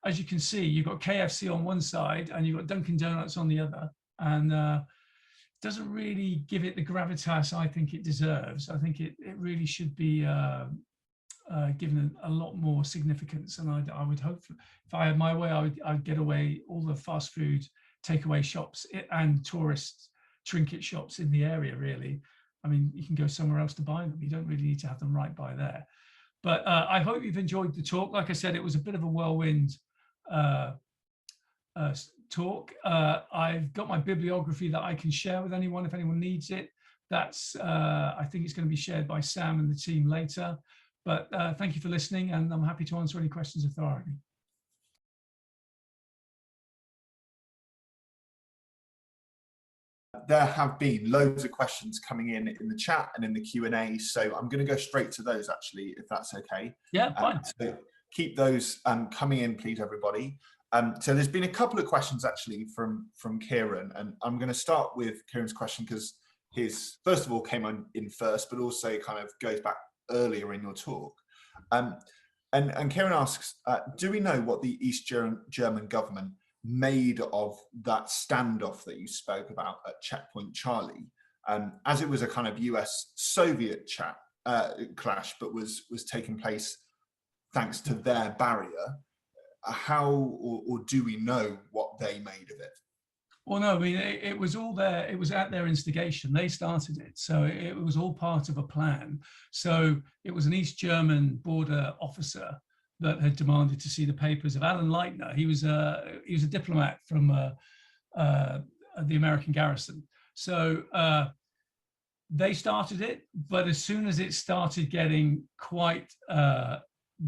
as you can see, you've got KFC on one side and you've got Dunkin' Donuts on the other. And doesn't really give it the gravitas I think it deserves. I think it really should be given a lot more significance. And I would hope, if I had my way, I'd get away all the fast food takeaway shops and tourist trinket shops in the area, really. I mean, you can go somewhere else to buy them. You don't really need to have them right by there. But I hope you've enjoyed the talk. Like I said, it was a bit of a whirlwind talk. I've got my bibliography that I can share with anyone if anyone needs it. That's, I think it's going to be shared by Sam and the team later. But thank you for listening, and I'm happy to answer any questions if there are any. There have been loads of questions coming in the chat and in the Q&A, so I'm going to go straight to those, actually, if that's okay. Yeah, fine. So keep those coming in, please, everybody. So there's been a couple of questions, actually, from Kieran, and I'm going to start with Kieran's question because his, first of all, came in first, but also kind of goes back earlier in your talk. And Kieran asks, do we know what the East German government made of that standoff that you spoke about at Checkpoint Charlie, as it was a kind of US-Soviet clash, but was taking place thanks to their barrier? How or do we know what they made of it? Well, no, I mean, it was all there. It was at their instigation. They started it. So it was all part of a plan. So it was an East German border officer that had demanded to see the papers of Alan Leitner. He was a diplomat from the American garrison. So they started it, but as soon as it started getting quite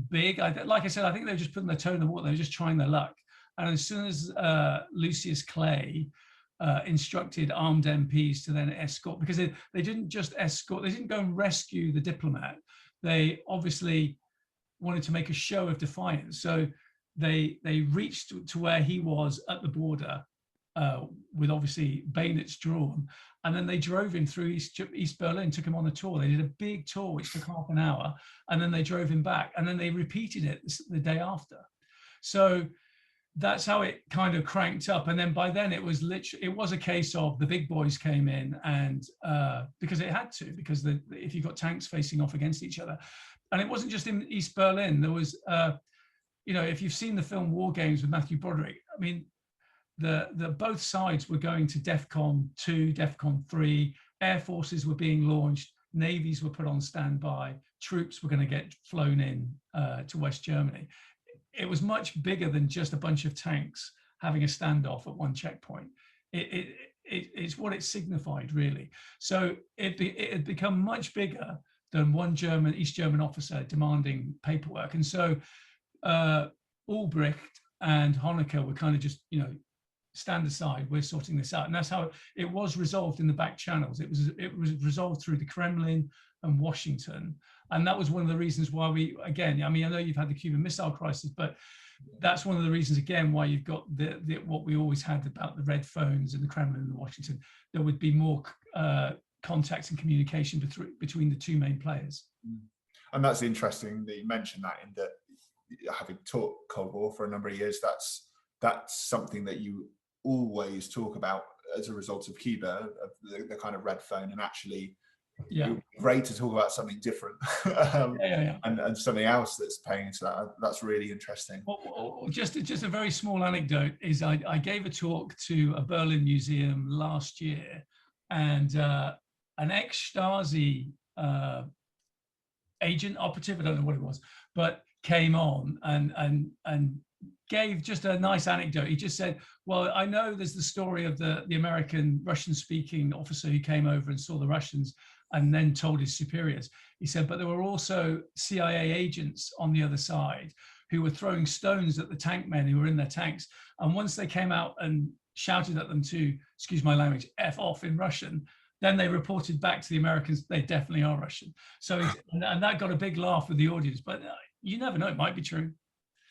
big, like I said, I think they were just putting their toe in the water. They were just trying their luck. And as soon as Lucius Clay instructed armed MPs to then escort, because they didn't just escort, they didn't go and rescue the diplomat. They obviously wanted to make a show of defiance. So they reached to where he was at the border with obviously bayonets drawn. And then they drove him through East Berlin, took him on a tour. They did a big tour, which took half an hour. And then they drove him back. And then they repeated it the day after. So that's how it kind of cranked up. And then by then it was literally, it was a case of the big boys came in, and because it had to, because if you've got tanks facing off against each other. And it wasn't just in East Berlin. There was, if you've seen the film War Games with Matthew Broderick, I mean, the both sides were going to DEFCON 2, DEFCON 3, air forces were being launched, navies were put on standby, troops were going to get flown in to West Germany. It was much bigger than just a bunch of tanks having a standoff at one checkpoint. It's what it signified, really. So it had become much bigger than one East German officer demanding paperwork. And so Ulbricht and Honecker were kind of just, stand aside, we're sorting this out. And that's how it was resolved in the back channels. It was resolved through the Kremlin and Washington. And that was one of the reasons why I know you've had the Cuban Missile Crisis, but that's one of the reasons, again, why you've got what we always had about the red phones and the Kremlin and Washington. There would be more contact and communication between the two main players. And that's interesting that you mentioned that, in that, having taught Cold War for a number of years, that's something that you always talk about as a result of Cuba, of the kind of red phone, and actually Yeah. It would be great to talk about something different. And something else that's paying into that. That's really interesting. Well, just a very small anecdote is I gave a talk to a Berlin museum last year, and an ex-Stasi agent, operative, I don't know what it was, but came on and gave just a nice anecdote. He just said, well, I know there's the story of the American Russian-speaking officer who came over and saw the Russians and then told his superiors. He said, but there were also CIA agents on the other side who were throwing stones at the tank men who were in their tanks. And once they came out and shouted at them to, excuse my language, F off in Russian, then they reported back to the Americans, they definitely are Russian. So, and that got a big laugh with the audience, but you never know, it might be true.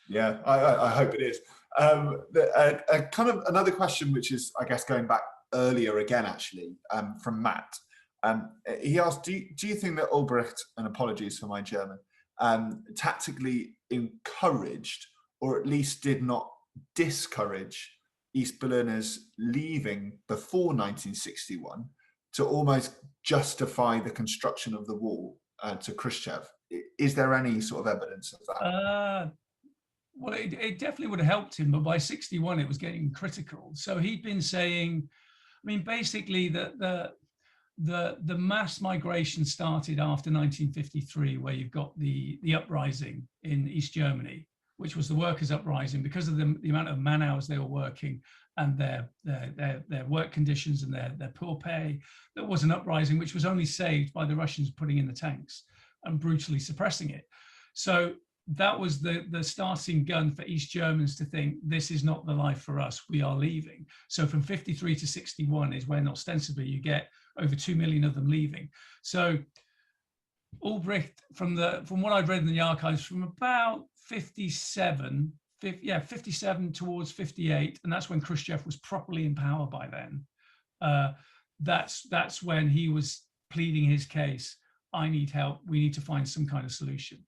Yeah, I hope it is. Kind of another question, which is, I guess, going back earlier again, actually, from Matt. He asked, do you think that Ulbricht, and apologies for my German, tactically encouraged, or at least did not discourage, East Berliners leaving before 1961 to almost justify the construction of the wall to Khrushchev? Is there any sort of evidence of that? Well, it definitely would have helped him, but by 61 it was getting critical. So he'd been saying, I mean, basically the mass migration started after 1953, where you've got the uprising in East Germany, which was the workers' uprising because of the amount of man hours they were working and their work conditions and their poor pay. There was an uprising which was only saved by the Russians putting in the tanks and brutally suppressing it. So that was the starting gun for East Germans to think, this is not the life for us, we are leaving. So from 53 to 61 is when ostensibly you get over 2 million of them leaving. So Ulbricht, from what I've read in the archives, from about 57 towards 58, and that's when Khrushchev was properly in power by then. That's when he was pleading his case, I need help, we need to find some kind of solution.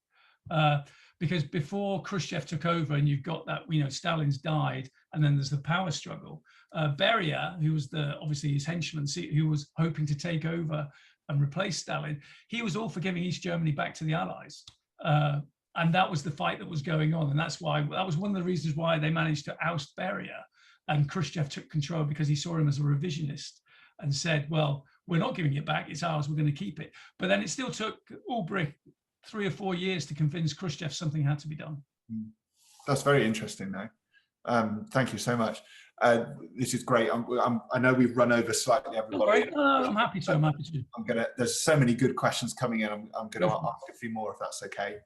Because before Khrushchev took over, and you've got that, Stalin's died, and then there's the power struggle. Beria, who was obviously his henchman, who was hoping to take over and replace Stalin, he was all for giving East Germany back to the Allies. And that was the fight that was going on. And that was one of the reasons why they managed to oust Beria. And Khrushchev took control because he saw him as a revisionist and said, well, we're not giving it back, it's ours, we're going to keep it. But then it still took Ulbricht 3 or 4 years to convince Khrushchev something had to be done. That's very interesting, though. Thank you so much. This is great. I know we've run over slightly, everybody. I'm happy to. There's so many good questions coming in. I'm going to ask a few more, if that's okay.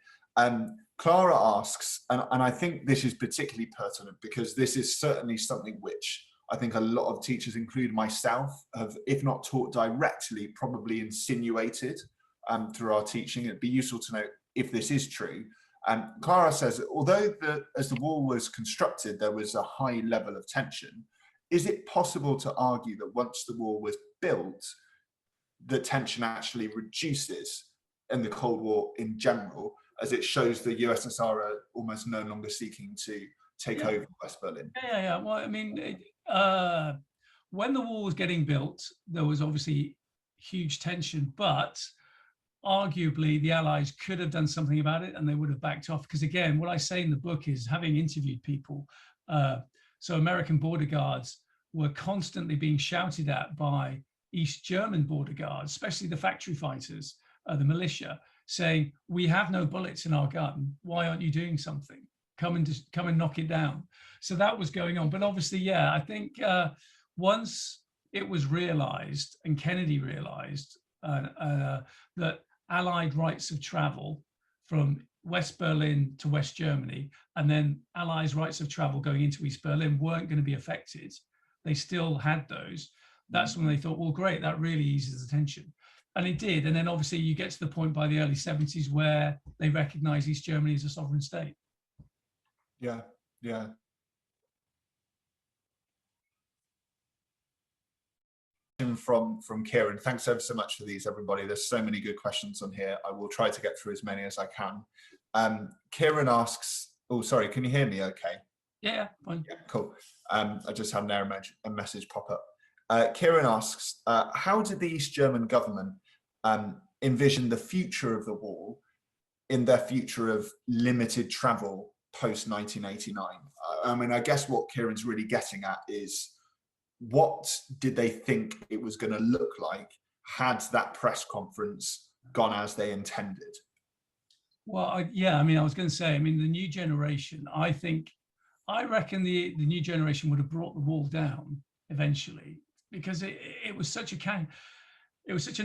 Clara asks, and I think this is particularly pertinent because this is certainly something which I think a lot of teachers, including myself, have, if not taught directly, probably insinuated through our teaching. It'd be useful to know if this is true. Clara says, although as the wall was constructed, there was a high level of tension, is it possible to argue that once the wall was built, the tension actually reduces in the Cold War in general, as it shows the USSR are almost no longer seeking to take over West Berlin? Well, I mean, when the wall was getting built, there was obviously huge tension, but arguably the Allies could have done something about it and they would have backed off. Because again, what I say in the book is, having interviewed people, so American border guards were constantly being shouted at by East German border guards, especially the factory fighters, the militia, saying, we have no bullets in our gun, why aren't you doing something? Come and knock it down. So that was going on. But obviously, I think once it was realized, and Kennedy realized that Allied rights of travel from West Berlin to West Germany, and then Allies rights of travel going into East Berlin weren't going to be affected, they still had those. That's when they thought, well, great, that really eases the tension. And it did. And then obviously you get to the point by the early 70s where they recognize East Germany as a sovereign state. Yeah. From Kieran. Thanks ever so much for these, everybody. There's so many good questions on here. I will try to get through as many as I can. Kieran asks, oh, sorry, can you hear me okay? Yeah, fine. Yeah, cool. I just had a message pop up. Kieran asks, how did the East German government envision the future of the wall in their future of limited travel post 1989. I mean, I guess what Kieran's really getting at is, what did they think it was going to look like had that press conference gone as they intended? Well, yeah, I mean, I was going to say, I mean, the new generation, I reckon the new generation would have brought the wall down eventually, because it was such an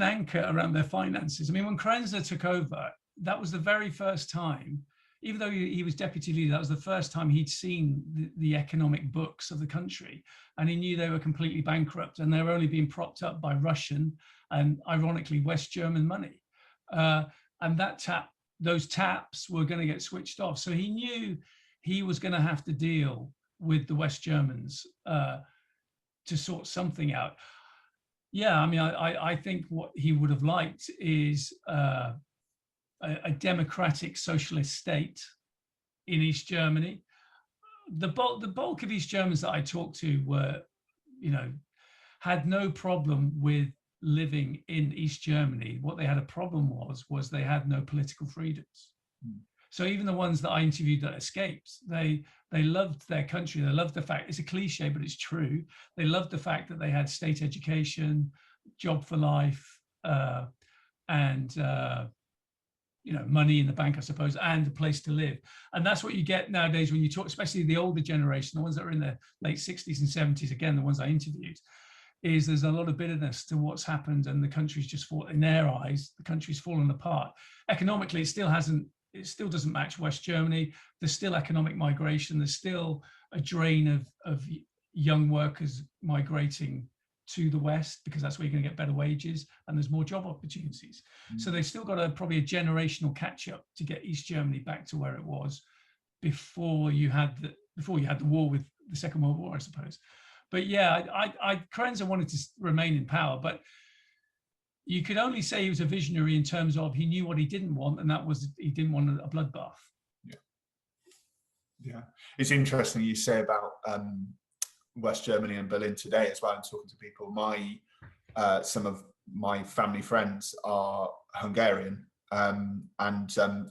anchor around their finances. I mean, when Krenzer took over, that was the very first time, even though he was deputy leader, that was the first time he'd seen the economic books of the country, and he knew they were completely bankrupt, and they were only being propped up by Russian and, ironically, West German money. And those taps were going to get switched off. So he knew he was going to have to deal with the West Germans to sort something out. Yeah, I mean, I think what he would have liked is a democratic socialist state in East Germany. The bulk of East Germans that I talked to were, had no problem with living in East Germany. What they had a problem was they had no political freedoms. So even the ones that I interviewed that escaped, they loved their country. They loved the fact, it's a cliche, but it's true. They loved the fact that they had state education, job for life, and money in the bank, I suppose, and a place to live. And that's what you get nowadays when you talk, especially the older generation, the ones that are in their late 60s and 70s, again, the ones I interviewed, is there's a lot of bitterness to what's happened, and the country's just in their eyes, the country's fallen apart. Economically, it still doesn't match West Germany. There's still economic migration. There's still a drain of young workers migrating to the West, because that's where you're going to get better wages and there's more job opportunities. So they've still got probably a generational catch up to get East Germany back to where it was before you had the war, with the Second World War, I suppose. But yeah, Krenzer wanted to remain in power, but you could only say he was a visionary in terms of he knew what he didn't want, and that was he didn't want a bloodbath. Yeah, it's interesting you say about West Germany and Berlin today as well. I'm talking to people. Some of my family friends are Hungarian, and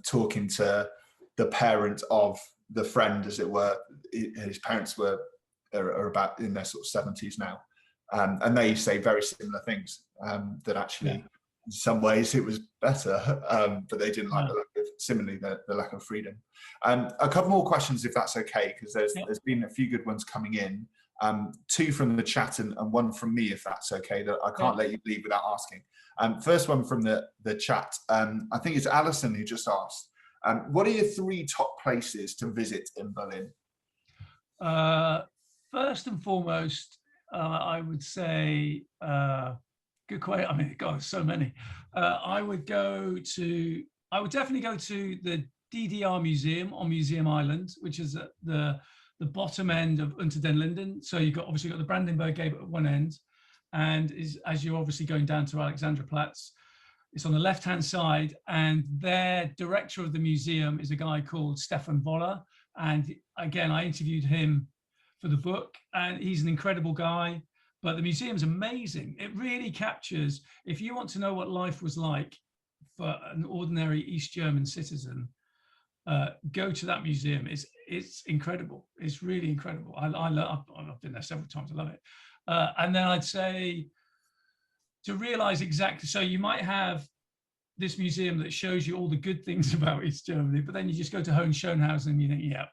talking to the parent of the friend, as it were. His parents are about in their sort of 70s now, and they say very similar things. That actually, in some ways, it was better, but they didn't like the lack of freedom. A couple more questions, if that's okay, because there's been a few good ones coming in. Two from the chat and one from me, if that's okay, that I can't let you leave without asking. First one from the chat, I think it's Alison who just asked, what are your 3 top places to visit in Berlin? First and foremost, I would say, good question. I mean, God, so many. I would definitely go to the DDR Museum on Museum Island, which is at the bottom end of Unter den Linden. So you've obviously got the Brandenburg Gate at one end, and as you're obviously going down to Alexanderplatz, it's on the left-hand side, and their director of the museum is a guy called Stefan Woller. And again, I interviewed him for the book, and he's an incredible guy. But the museum's amazing. It really captures, if you want to know what life was like for an ordinary East German citizen, go to that museum. It's incredible. It's really incredible. I've been there several times. I love it. And then I'd say, to realize exactly, so you might have this museum that shows you all the good things about East Germany, but then you just go to Hohenschönhausen and you think, yeah,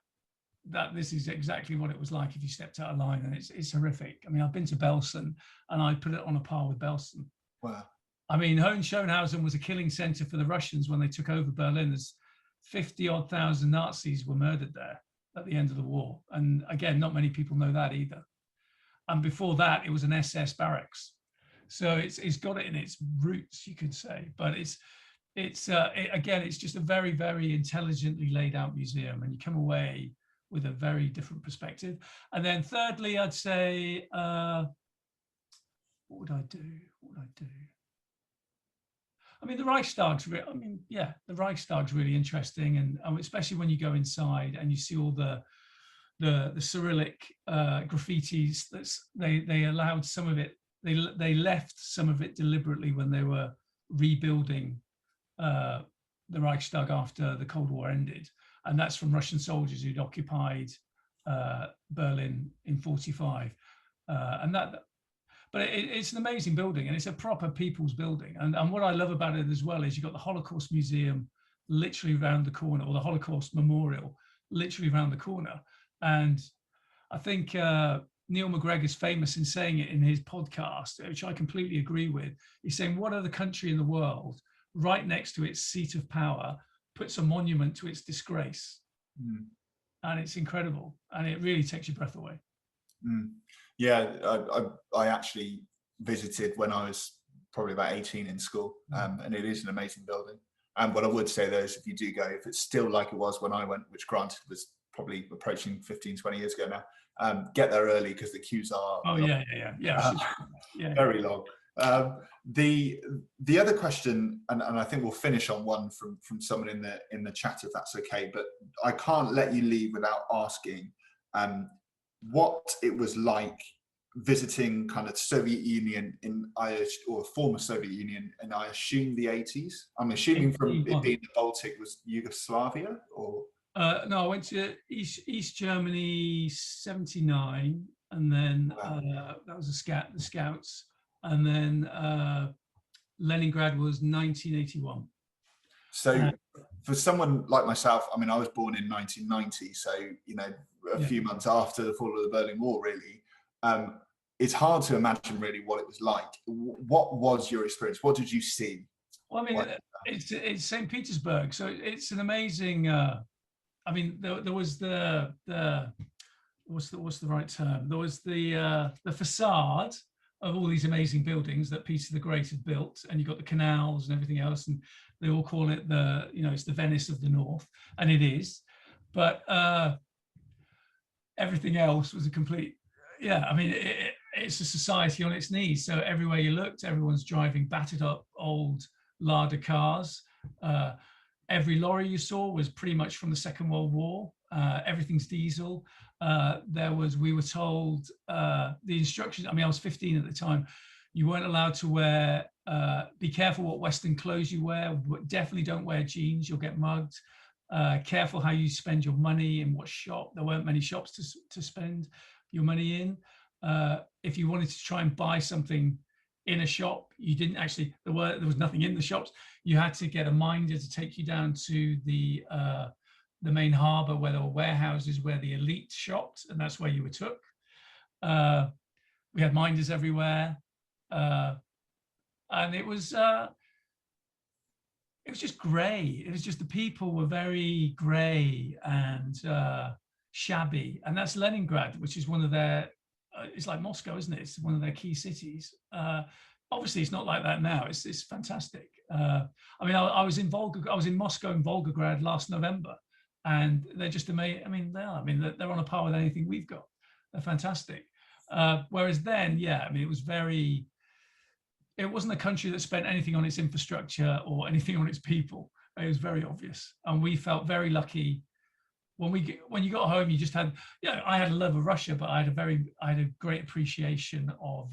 this is exactly what it was like if you stepped out of line, and it's horrific. I mean, I've been to Belsen, and I put it on a par with Belsen. Wow. I mean, Hohenschönhausen was a killing center for the Russians when they took over Berlin. There's 50-odd thousand Nazis were murdered there at the end of the war. And again, not many people know that either. And before that, it was an SS barracks. So it's got it in its roots, you could say. But again, it's just a very, very intelligently laid out museum, and you come away with a very different perspective. And then thirdly, I'd say, what would I do? I mean, the Reichstag's the Reichstag's really interesting, and especially when you go inside and you see all the Cyrillic graffitis. They allowed some of it. They left some of it deliberately when they were rebuilding the Reichstag after the Cold War ended, and that's from Russian soldiers who'd occupied Berlin in 45, but it's an amazing building, and it's a proper people's building. And what I love about it as well is you've got the Holocaust Museum literally around the corner, or the Holocaust Memorial literally around the corner. And I think Neil MacGregor is famous in saying it in his podcast, which I completely agree with. He's saying, what other country in the world, right next to its seat of power, puts a monument to its disgrace? And it's incredible, and it really takes your breath away. Yeah, I actually visited when I was probably about 18 in school, and it is an amazing building. And what I would say though is, if you do go, if it's still like it was when I went, which granted was probably approaching 15, 20 years ago now, get there early, because the queues are very long. The other question, and I think we'll finish on one from someone in the chat, if that's okay, but I can't let you leave without asking what it was like visiting kind of Soviet Union or former Soviet Union in, I assume, the 80s. I'm assuming from it being the Baltic was Yugoslavia, or no, I went to East Germany 79, and then that was the Scouts, and then Leningrad was 1981. So for someone like myself, I mean, I was born in 1990, so a few months after the fall of the Berlin Wall, really. It's hard to imagine really what it was like. What was your experience? What did you see? Well, I mean, it's St. Petersburg, so it's an amazing. I mean, there was the what's the right term? There was the facade of all these amazing buildings that Peter the Great had built, and you got the canals and everything else, and they all call it it's the Venice of the North, and it is, but everything else was a complete. I mean, it's a society on its knees. So everywhere you looked, everyone's driving battered up old Lada cars. Every lorry you saw was pretty much from the Second World War. Everything's diesel. We were told the instructions. I mean, I was 15 at the time. You weren't allowed to wear. Be careful what Western clothes you wear. Definitely don't wear jeans. You'll get mugged. Careful how you spend your money and what shop. There weren't many shops to spend your money in. If you wanted to try and buy something in a shop, you didn't actually. There was nothing in the shops. You had to get a minder to take you down to the main harbour, where there were warehouses where the elite shopped, and that's where you were took. We had minders everywhere, and it was just grey. It was just the people were very grey and shabby, and that's Leningrad, which is one of their. It's like Moscow, isn't it? It's one of their key cities. Obviously, it's not like that now. It's fantastic. I mean, I was in Moscow and Volgograd last November, and they're just amazing. I mean, they are. I mean, they're on a par with anything we've got. They're fantastic. Whereas then, I mean, it wasn't a country that spent anything on its infrastructure or anything on its people. It was very obvious, and we felt very lucky. When you got home, you just had, I had a love of Russia, but I had a great appreciation of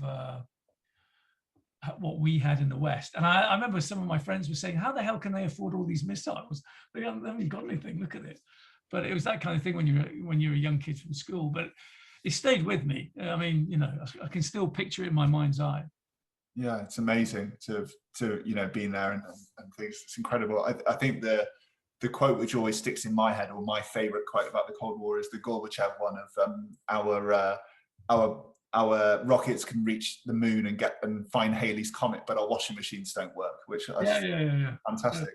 what we had in the West. And I remember some of my friends were saying, how the hell can they afford all these missiles? They haven't got anything, look at it. But it was that kind of thing when you're a young kid from school, but it stayed with me. I mean, I can still picture it in my mind's eye. Yeah, it's amazing to being there and things. It's incredible. I think the quote which always sticks in my head, or my favorite quote about the Cold War, is the Gorbachev one of our rockets can reach the moon and find Halley's Comet, but our washing machines don't work, which is fantastic.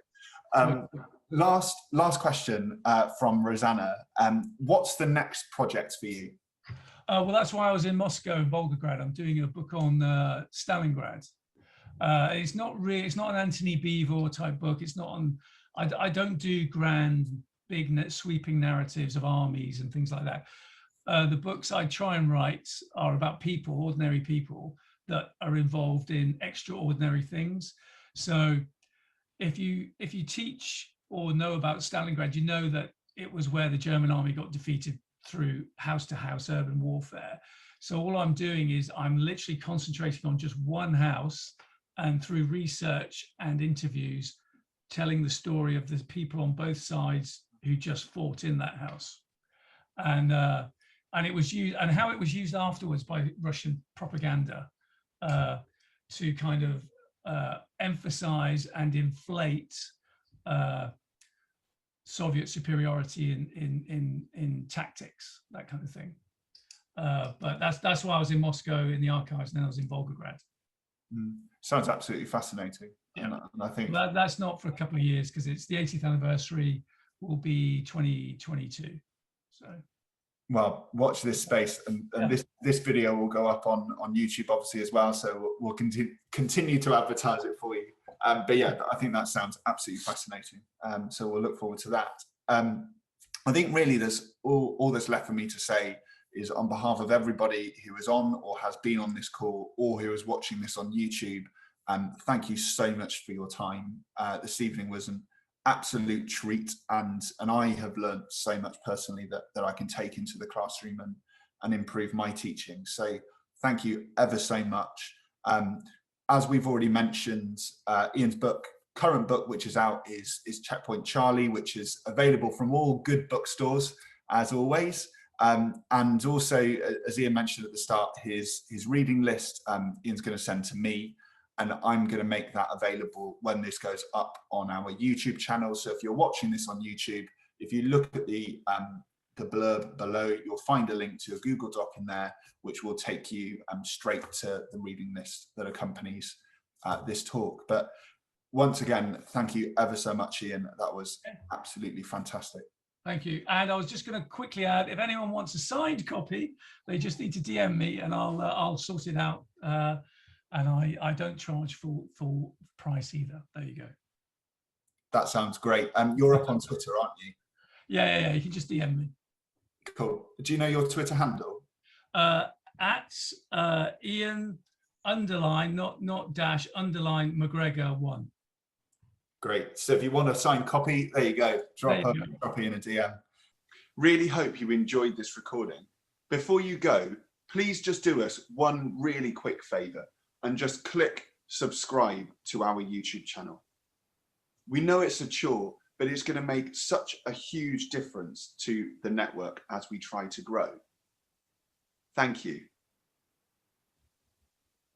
Last question from Rosanna. What's the next project for you? Well, that's why I was in Moscow and Volgograd. I'm doing a book on Stalingrad. It's not an Antony Beevor type book. It's not on. I don't do grand, big, sweeping narratives of armies and things like that. The books I try and write are about people, ordinary people that are involved in extraordinary things. So if you teach or know about Stalingrad, you know that it was where the German army got defeated through house-to-house urban warfare. So all I'm doing is I'm literally concentrating on just one house and through research and interviews, telling the story of the people on both sides who just fought in that house, and it was used, and how it was used afterwards by Russian propaganda to kind of emphasize and inflate Soviet superiority in tactics, that kind of thing. But that's why I was in Moscow in the archives, and then I was in Volgograd. Sounds absolutely fascinating. Yeah. And I think that's not for a couple of years, because it's the 80th anniversary will be 2022. So, well, watch this space, and yeah. this video will go up on YouTube obviously as well, so we'll continue to advertise it for you. But yeah, I think that sounds absolutely fascinating. So we'll look forward to that. I think really there's all that's left for me to say is, on behalf of everybody who is on or has been on this call, or who is watching this on YouTube, thank you so much for your time. This evening was an absolute treat, and I have learned so much personally that I can take into the classroom and improve my teaching. So thank you ever so much. As we've already mentioned, Iain's current book, which is out, is Checkpoint Charlie, which is available from all good bookstores, as always. And also, as Iain mentioned at the start, his reading list, Iain's going to send to me, and I'm going to make that available when this goes up on our YouTube channel. So if you're watching this on YouTube, if you look at the blurb below, you'll find a link to a Google Doc in there, which will take you straight to the reading list that accompanies this talk. But once again, thank you ever so much, Iain. That was absolutely fantastic. Thank you. And I was just going to quickly add, if anyone wants a signed copy, they just need to DM me, and I'll sort it out. And I don't charge full price either. There you go. That sounds great. You're up on Twitter, aren't you? Yeah. You can just DM me. Cool. Do you know your Twitter handle? At Iain _ not dash _ MacGregor 1. Great. So if you want a signed copy, there you go. Drop in a DM. Really hope you enjoyed this recording. Before you go, please just do us one really quick favor and just click subscribe to our YouTube channel. We know it's a chore, but it's going to make such a huge difference to the network as we try to grow. Thank you.